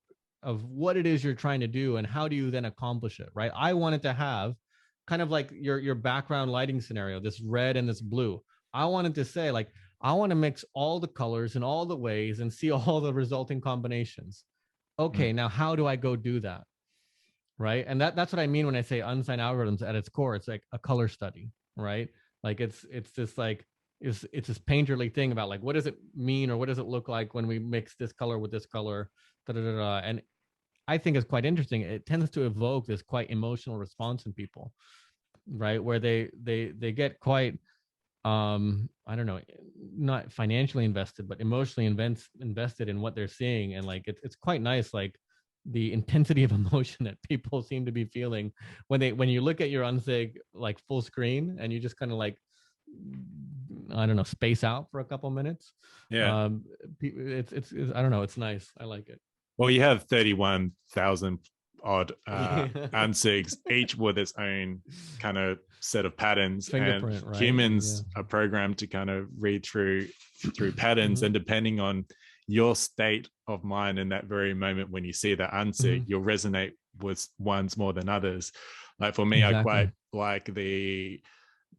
of what it is you're trying to do and how do you then accomplish it, right? I wanted to have kind of like your background lighting scenario, this red and this blue. I wanted to say like, I want to mix all the colors in all the ways and see all the resulting combinations. Okay, now how do I go do that? Right. And that's what I mean when I say unsigned algorithms at its core. It's like a color study, right? Like it's this like it's this painterly thing about like what does it mean or what does it look like when we mix this color with this color, da, da, da, da. And I think it's quite interesting. It tends to evoke this quite emotional response in people, right? Where they get quite I don't know, not financially invested, but emotionally invested in what they're seeing. And like it's quite nice, like the intensity of emotion that people seem to be feeling when you look at your Unsig like full screen and you just kind of like, I don't know, space out for a couple minutes. Yeah. It's I don't know, it's nice. I like it. Well, you have 31,000 odd Unsigs, each with its own kind of set of patterns, and right? humans are programmed to kind of read through patterns, and depending on your state of mind in that very moment when you see that Unsig, you'll resonate with ones more than others. Like for me, I quite like the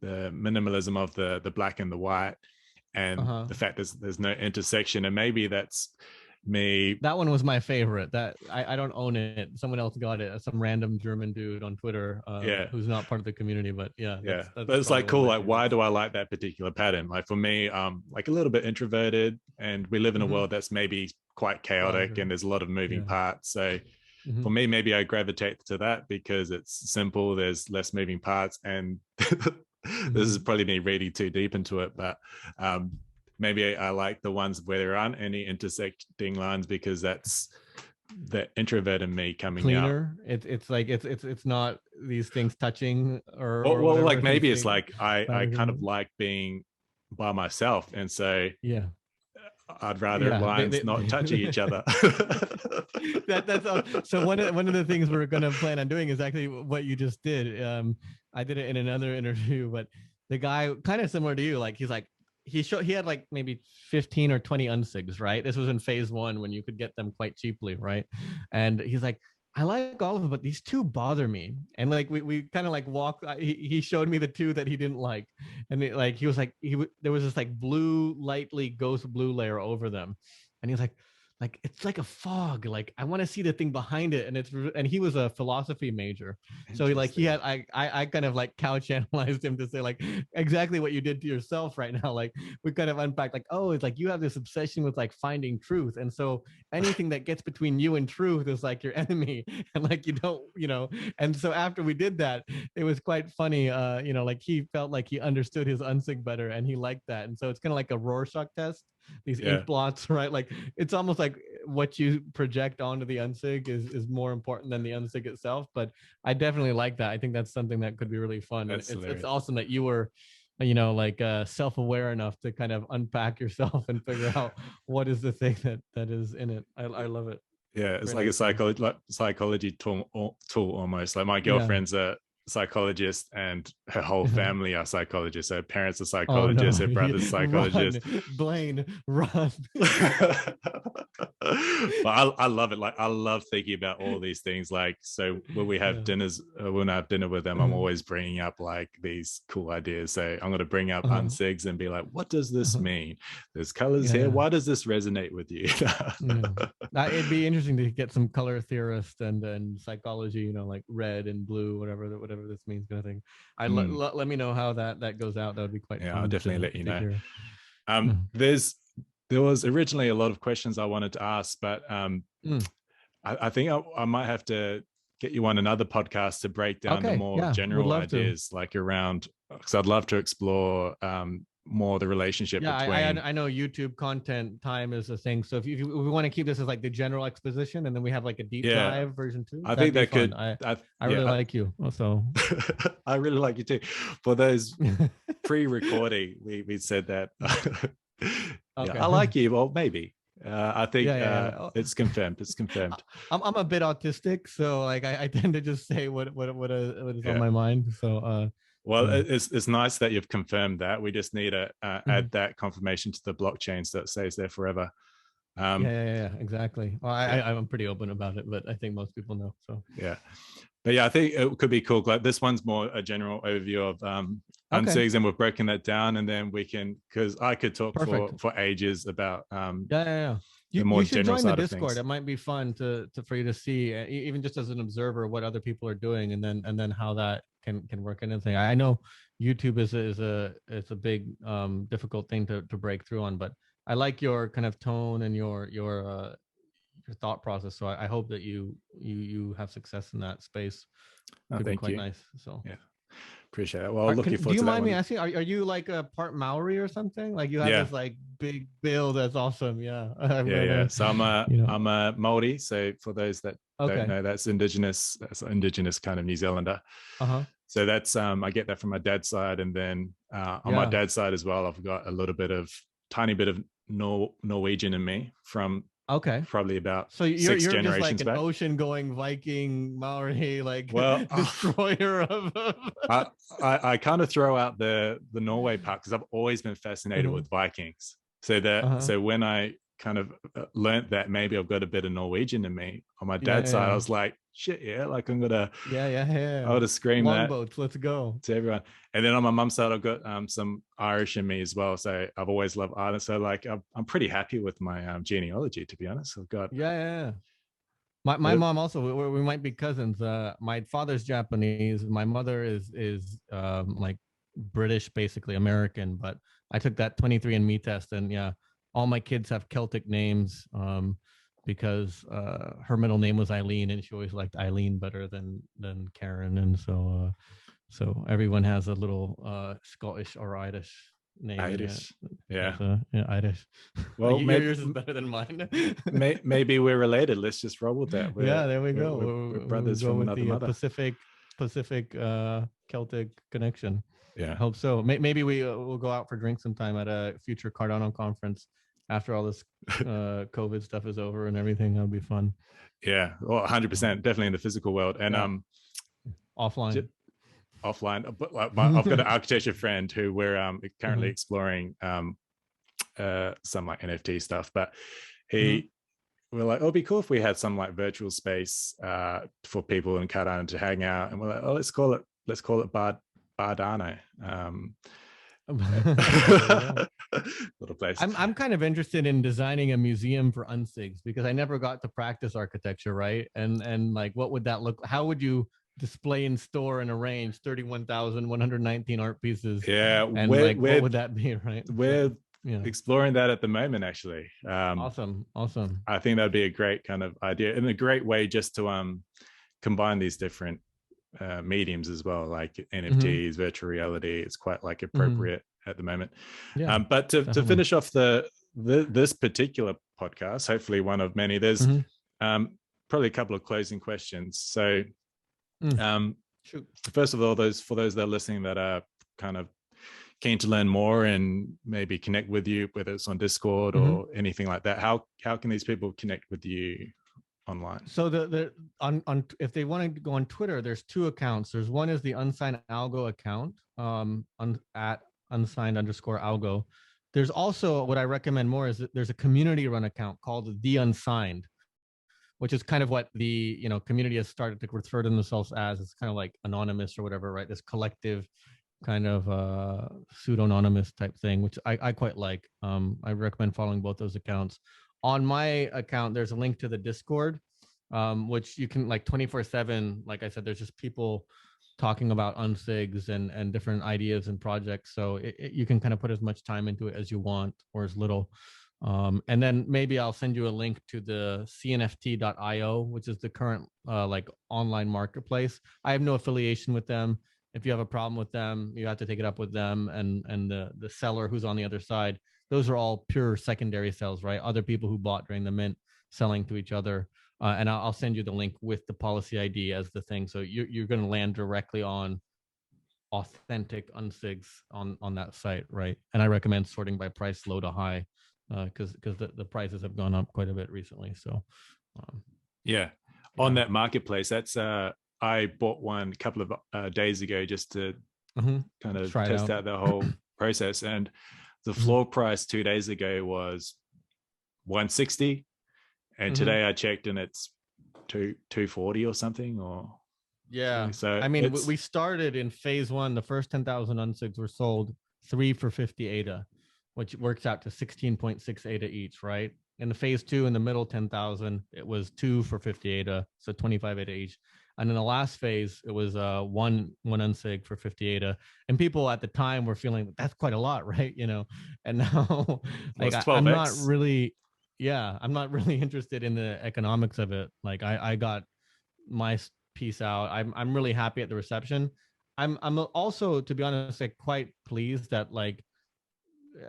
minimalism of the black and the white, and the fact there's no intersection, and maybe that's me. That one was my favorite. That I don't own it. Someone else got it. Some random German dude on Twitter, who's not part of the community. But that's but it's like cool. Like, why do I like that particular pattern? Like for me, like a little bit introverted, and we live in a world that's maybe quite chaotic, and there's a lot of moving parts. So for me, maybe I gravitate to that because it's simple. There's less moving parts, and this is probably me reading too deep into it, but maybe I like the ones where there aren't any intersecting lines because that's the introvert in me coming cleaner out. It's like it's not these things touching or well like maybe it's like I kind of like being by myself, and so I'd rather lines not touching each other. That's all. So one of the things we're going to plan on doing is actually what you just did. I did it in another interview, but the guy kind of similar to you, like he's like he had like maybe 15 or 20 Unsigs, right? This was in phase 1 when you could get them quite cheaply, right? And he's like, I like all of them, but these two bother me. And like we kind of like walk. He showed me the two that he didn't like, and he was like there was this like blue, lightly ghost blue layer over them, and he was like it's like a fog. Like I want to see the thing behind it, and he was a philosophy major, so he had I kind of like couch analyzed him to say like exactly what you did to yourself right now. Like we kind of unpacked like, oh, it's like you have this obsession with like finding truth, and so anything that gets between you and truth is like your enemy, and like you don't, and so after we did that, it was quite funny. Like he felt like he understood his Unsig better, and he liked that, and so it's kind of like a Rorschach test. These ink blots, right? Like it's almost like what you project onto the Unsig is more important than the Unsig itself. But I definitely like that. I think that's something that could be really fun. It's awesome that you were self-aware enough to kind of unpack yourself and figure out what is the thing that is in it. I love it. Yeah, it's like a psychology tool almost. Like my girlfriend's a psychologist, and her whole family are psychologists. Her parents are psychologists, her brother's psychologist. Run, Blaine, run. But I love it. Like I love thinking about all these things. Like, so when we have dinners, when I have dinner with them, I'm always bringing up like these cool ideas. So I'm going to bring up Unsigs and be like, what does this mean? There's colors here. Why does this resonate with you? It'd be interesting to get some color theorists and psychology, like red and blue, whatever this means, kind of thing. Let me know how that goes out. That would be quite fun. I'll definitely let you know. There was originally a lot of questions I wanted to ask, but I think I might have to get you on another podcast to break down the more general ideas, like around, because I'd love to explore more the relationship between. I know YouTube content time is a thing, so if we want to keep this as like the general exposition, and then we have like a deep dive version 2, I think that could. I really like you also. I really like you too. For those pre-recording, we said that. I like you. Well, maybe. I think it's confirmed. It's confirmed. I'm a bit autistic, so like I tend to just say what is on my mind. So it's nice that you've confirmed that. We just need to add that confirmation to the blockchain so it stays there forever. Exactly. Well, I'm pretty open about it, but I think most people know. So yeah. But yeah, I think it could be cool. Like this one's more a general overview of Unsigs, and we've broken that down, and then we can, because I could talk for ages about the more You should general join the side of Discord. things. It might be fun for you to see, even just as an observer, what other people are doing, and then how that can work in anything. I know YouTube is a big difficult thing to break through on, but I like your kind of tone and your thought process. So I hope that you have success in that space. Could be quite nice. So yeah, appreciate it. Well, looking forward to that. Do you mind me asking? Are you like a part Maori or something? Like you have this like big build. That's awesome. Yeah. So I'm a Māori. So for those that don't know, that's indigenous kind of New Zealander. So that's I get that from my dad's side, and then on my dad's side as well, I've got a tiny bit of Norwegian in me from probably about you're 6 generations just like an back. ocean-going Viking Maori, like well, destroyer of. I kind of throw out the Norway part because I've always been fascinated with Vikings. So so when I kind of learned that maybe I've got a bit of Norwegian in me on my dad's side, I was like, shit, like I'm gonna I would have screamed longboats, let's go to everyone. And then on my mum's side, I've got some Irish in me as well. So I've always loved Ireland. So like I'm pretty happy with my genealogy, to be honest. I've got my mom also, we might be cousins. My father's Japanese, my mother is like British, basically American, but I took that 23andMe test, and all my kids have Celtic names because her middle name was Eileen, and she always liked Eileen better than Karen, and so everyone has a little Scottish or Irish name. Irish, Irish. Well, maybe yours is better than mine. Maybe we're related. Let's just roll with that. There we go. We're brothers from another mother. Pacific Celtic connection. Yeah, I hope so. Maybe we'll go out for drinks sometime at a future Cardano conference after all this COVID stuff is over and everything. That'll be fun. Yeah, well, 100%, definitely in the physical world, and offline. But like I've got an architecture friend who we're currently exploring some like NFT stuff, but we're like, it'd be cool if we had some like virtual space for people in Cardano to hang out, and we're like, let's call it Cardano. Little place. I'm kind of interested in designing a museum for Unsigs because I never got to practice architecture, right? And like, what would that look? How would you display and store and arrange 31,119 art pieces? And what would that be, right? We're exploring that at the moment, actually. Awesome. I think that'd be a great kind of idea and a great way just to combine these different mediums as well, like NFTs, virtual reality. It's quite like appropriate at the moment. But to finish off this particular podcast, hopefully one of many, there's probably a couple of closing questions. So first of all, for those that are listening that are kind of keen to learn more and maybe connect with you, whether it's on Discord or anything like that, how can these people connect with you online? So on if they want to go on Twitter, there's 2 accounts. There's one is the Unsigned Algo account at Unsigned_Algo. There's also, what I recommend more is that there's a community run account called The Unsigned, which is kind of what the community has started to refer to themselves as. It's kind of like anonymous or whatever, right? This collective kind of pseudo-anonymous type thing, which I quite like. I recommend following both those accounts. On my account, there's a link to the Discord, which you can like 24/7. Like I said, there's just people talking about Unsigs and different ideas and projects. So you can kind of put as much time into it as you want or as little. And then maybe I'll send you a link to the cnft.io, which is the current like online marketplace. I have no affiliation with them. If you have a problem with them, you have to take it up with them and the seller who's on the other side. Those are all pure secondary sales, right? Other people who bought during the mint selling to each other. And I'll send you the link with the policy ID as the thing. So you're going to land directly on authentic Unsigs on that site, right? And I recommend sorting by price, low to high, because the prices have gone up quite a bit recently. So on that marketplace, that's I bought one a couple of days ago just to kind of test out the whole process, and the floor price 2 days ago was 160, and Mhm. today I checked and it's 240 or something, or Yeah. so I mean, it's we started in phase one. The first 10,000 Unsigs were sold 3 for 50 ADA, which works out to 16.6 ADA each, right? In the phase two, in the middle 10,000, it was 2 for 50 ADA, so 25 ADA each. And in the last phase, it was one Unsig for 50 ADA. And people at the time were feeling that's quite a lot, right? You know, and now like was I'm not 12x. really, yeah, I'm not really interested in the economics of it. Like I got my piece out. I'm really happy at the reception. I'm also, to be honest, like quite pleased that, like,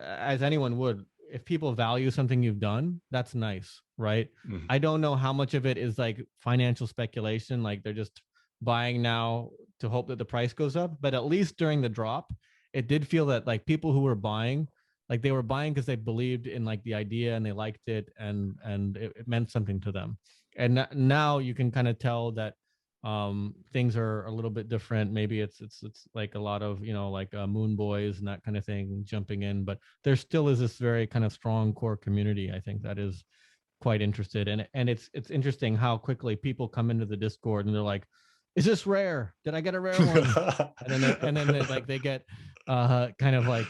as anyone would, if people value something you've done, that's nice, right? Mhm. I don't know how much of it is like financial speculation, like they're just buying now to hope that the price goes up, but at least during the drop, it did feel that like people who were buying, like they were buying because they believed in like the idea and they liked it, and it meant something to them. And now you can kind of tell that things are a little bit different. Maybe it's like a lot of, you know, like moon boys and that kind of thing jumping in, but there still is this very kind of strong core community, I think, that is quite interested. And it's interesting how quickly people come into the Discord and they're like, is this rare? Did I get a rare one? And then like they get kind of like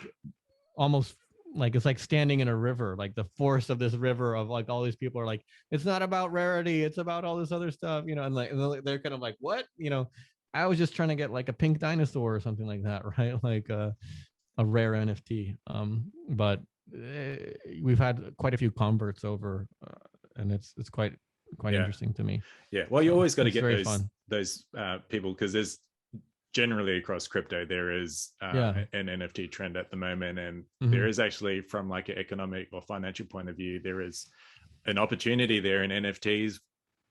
almost like it's like standing in a river, like the force of this river of like all these people are like, it's not about rarity, it's about all this other stuff, you know. And like they're kind of like, what, you know, I was just trying to get like a pink dinosaur or something like that, right? Like a rare NFT. But we've had quite a few converts over, and it's quite Yeah, interesting to me. yeah. Well, you So always got to it's get very fun. those people, because there's generally across crypto there is Yeah. an NFT trend at the moment, and there Mhm. is actually, from like an economic or financial point of view, there is an opportunity there in NFTs,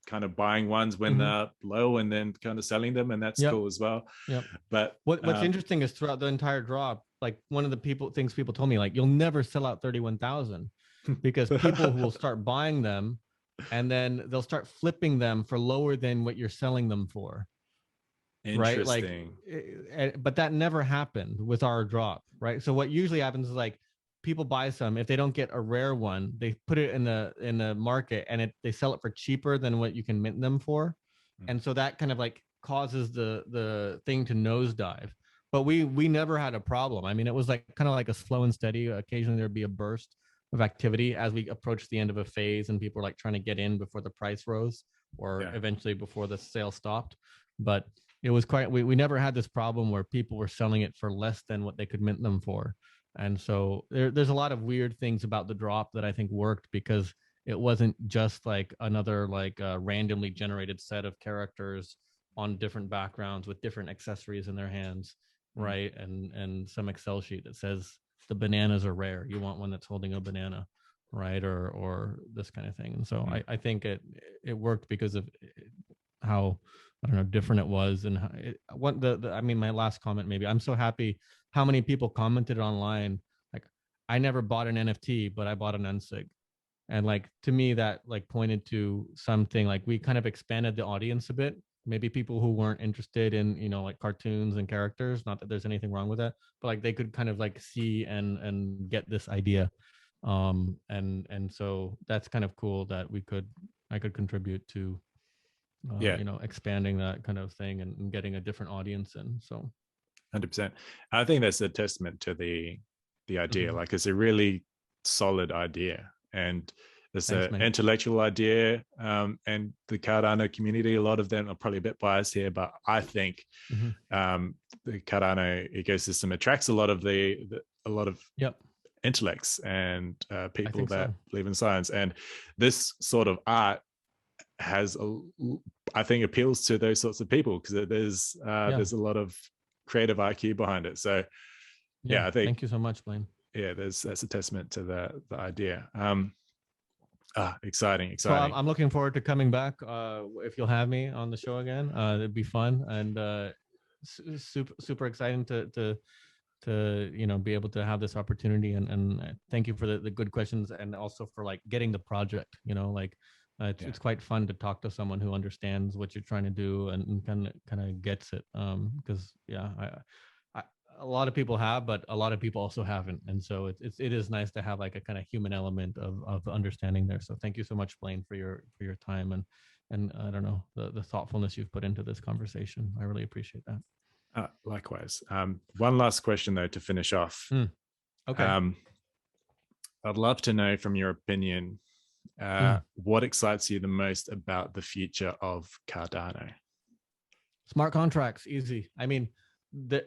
kind of buying ones when Mhm. they're low and then kind of selling them, and that's Yep. cool as well. Yep. But What's interesting is throughout the entire drop, like one of the things people told me, like you'll never sell out 31,000 because people will start buying them and then they'll start flipping them for lower than what you're selling them for, right? Like, interesting. but that never happened with our drop, right? So what usually happens is like people buy some, if they don't get a rare one, they put it in the market and they sell it for cheaper than what you can mint them for, and so that kind of like causes the thing to nosedive. But we never had a problem. I mean, it was like kind of like a slow and steady. Occasionally there'd be a burst of activity as we approached the end of a phase and people were like trying to get in before the price rose, or Yeah. eventually before the sale stopped. But it was quite, we never had this problem where people were selling it for less than what they could mint them for. And so there's a lot of weird things about the drop that I think worked, because it wasn't just like another like randomly generated set of characters on different backgrounds with different accessories in their hands, right? And some Excel sheet that says the bananas are rare, you want one that's holding a banana, right? Or this kind of thing. And so I think it worked because of how, I don't know, different it was. And how what I mean, my last comment, maybe, I'm so happy how many people commented online like, I never bought an NFT, but I bought an Unsig. And like, to me, that like pointed to something, like we kind of expanded the audience a bit. Maybe people who weren't interested in, you know, like cartoons and characters, not that there's anything wrong with that, but like they could kind of like see and get this idea. And so that's kind of cool that I could contribute to Yeah, you know, expanding that kind of thing and getting a different audience in. So 100%. I think that's a testament to the idea. Like, it's a really solid idea, and it's thanks, an man. intellectual idea. And the Cardano community, a lot of them are probably a bit biased here, but I think the Cardano ecosystem attracts a lot of a lot of Yep, intellects and I people think that so. believe in science, and this sort of art has I think appeals to those sorts of people, because Yeah, there's a lot of creative IQ behind it. So yeah, yeah, I think, thank you so much, Blaine. yeah, that's a testament to the idea. Exciting, So exciting. I'm looking forward to coming back. If you'll have me on the show again, it'd be fun, and super exciting to, you know, be able to have this opportunity. And thank you for the good questions, and also for like getting the project, you know, like it's quite fun to talk to someone who understands what you're trying to do and kind of gets it. Because yeah, I a lot of people have, but a lot of people also haven't. And so it is nice to have like a kind of human element of understanding there. So thank you so much, Blaine, for your time and I don't know, the thoughtfulness you've put into this conversation. I really appreciate that. Likewise. One last question though to finish off. Okay. I'd love to know from your opinion, what excites you the most about the future of Cardano? Smart contracts, easy. I mean, the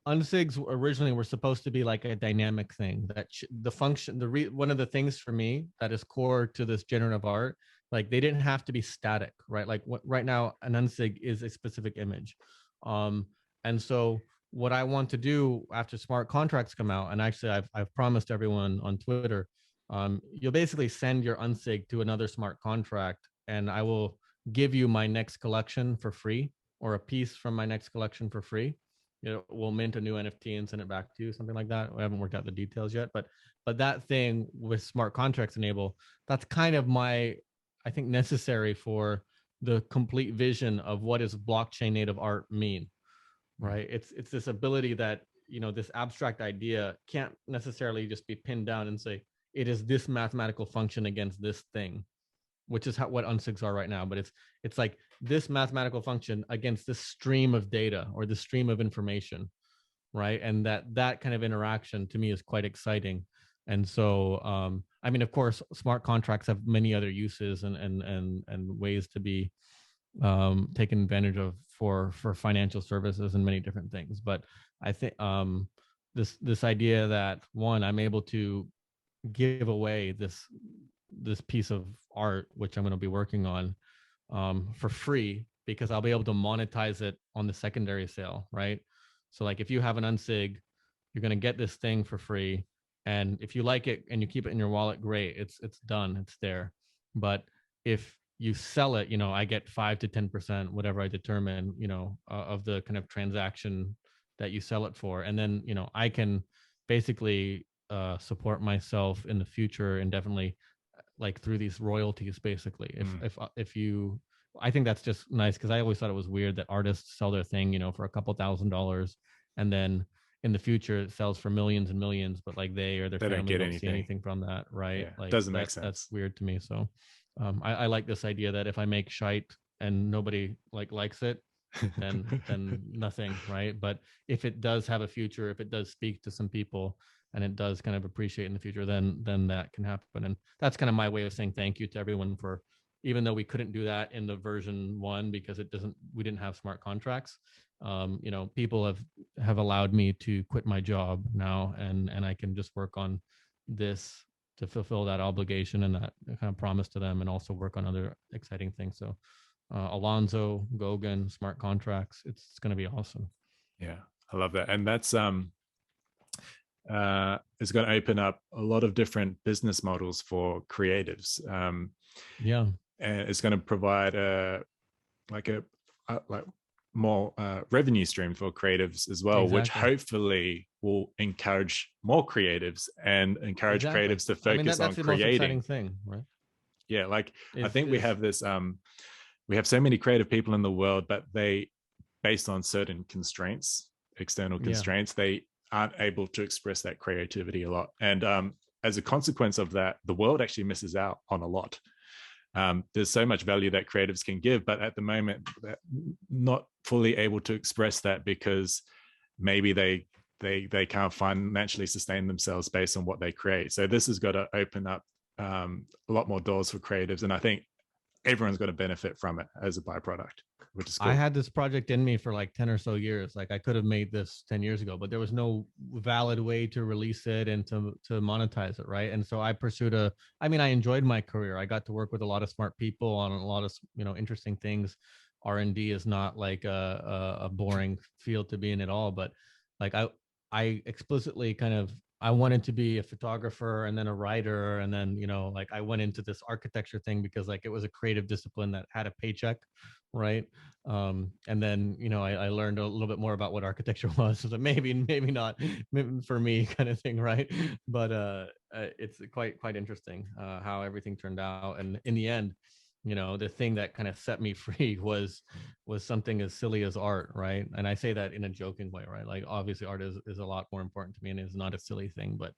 Unsigs originally were supposed to be like a dynamic thing that the function, one of the things for me that is core to this generative art, like they didn't have to be static, right? Like right now, an Unsig is a specific image. And so what I want to do after smart contracts come out, and actually I've promised everyone on Twitter, you'll basically send your Unsig to another smart contract and I will give you my next collection for free, or a piece from my next collection for free. You know, we'll mint a new NFT and send it back to you, something like that. We haven't worked out the details yet, but that thing with smart contracts enable, that's kind of I think necessary for the complete vision of what does blockchain native art mean, right? It's this ability that, you know, this abstract idea can't necessarily just be pinned down and say it is this mathematical function against this thing, which is what Unsigs are right now. But it's like this mathematical function against this stream of data or the stream of information, right? And that kind of interaction to me is quite exciting. And so, I mean, of course, smart contracts have many other uses and ways to be taken advantage of for financial services and many different things. But I think this idea that, one, I'm able to give away this piece of art, which I'm going to be working on for free, because I'll be able to monetize it on the secondary sale, right? So like if you have an Unsig, you're going to get this thing for free. And if you like it and you keep it in your wallet, great, it's done, it's there. But if you sell it, you know, I get 5 to 10%, whatever I determine, you know, of the kind of transaction that you sell it for. And then, you know, I can basically support myself in the future indefinitely, like through these royalties, basically. If you, I think that's just nice, because I always thought it was weird that artists sell their thing, you know, for a couple $1,000s, and then in the future it sells for millions and millions, but like they or their family don't see anything from that, right? Yeah, like doesn't make sense. That's weird to me. So I like this idea that if I make shite and nobody likes it, then nothing, right? But if it does have a future, if it does speak to some people and it does kind of appreciate in the future, then that can happen. And that's kind of my way of saying thank you to everyone for, even though we couldn't do that in the version 1 because we didn't have smart contracts, you know, people have allowed me to quit my job now, and I can just work on this to fulfill that obligation and that kind of promise to them, and also work on other exciting things. So Alonzo, Gauguin, smart contracts, it's going to be awesome. Yeah, I love that. And that's it's going to open up a lot of different business models for creatives. Yeah, and it's going to provide like more revenue stream for creatives as well, exactly, which hopefully will encourage more creatives and encourage creatives to focus on creating. That's the most exciting thing, right? Yeah, like I think we have this we have so many creative people in the world, but they, based on certain constraints, external constraints, they aren't able to express that creativity a lot. And as a consequence of that, the world actually misses out on a lot. There's so much value that creatives can give, but at the moment, they're not fully able to express that because maybe they can't financially sustain themselves based on what they create. So this has got to open up a lot more doors for creatives, and I think everyone's going to benefit from it as a byproduct, which is cool. I had this project in me for like 10 or so years. Like I could have made this 10 years ago, but there was no valid way to release it and to monetize it, right? And so I pursued I enjoyed my career. I got to work with a lot of smart people on a lot of, you know, interesting things. R&D is not like a boring field to be in at all, but like I explicitly kind of, I wanted to be a photographer and then a writer. And then, you know, like I went into this architecture thing because like it was a creative discipline that had a paycheck. Right. And then, you know, I learned a little bit more about what architecture was. So maybe not for me kind of thing. Right. But it's quite interesting how everything turned out. And in the end, you know, the thing that kind of set me free was something as silly as art, right? And I say that in a joking way, right? Like obviously art is a lot more important to me and is not a silly thing, but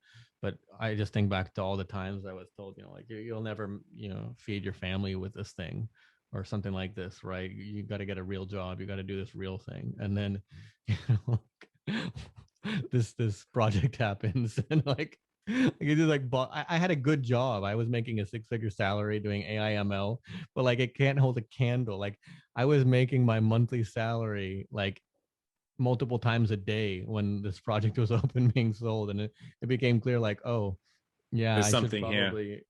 I just think back to all the times I was told, you know, like you'll never, you know, feed your family with this thing or something like this, right? You got to get a real job, you got to do this real thing. And then, you know, this project happens and like it just like I had a good job. I was making a 6-figure salary doing AI/ML, but like it can't hold a candle. Like I was making my monthly salary like multiple times a day when this project was open being sold, and it became clear like, oh yeah, There's I should something here. probably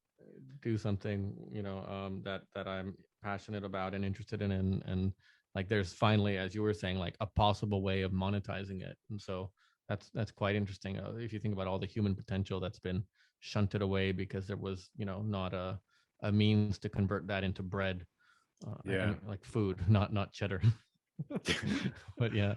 do something, you know, that I'm passionate about and interested in, and like there's finally, as you were saying, like a possible way of monetizing it. And so that's quite interesting, if you think about all the human potential that's been shunted away because there was, you know, not a means to convert that into bread, Yeah. and like food, not cheddar. But yeah.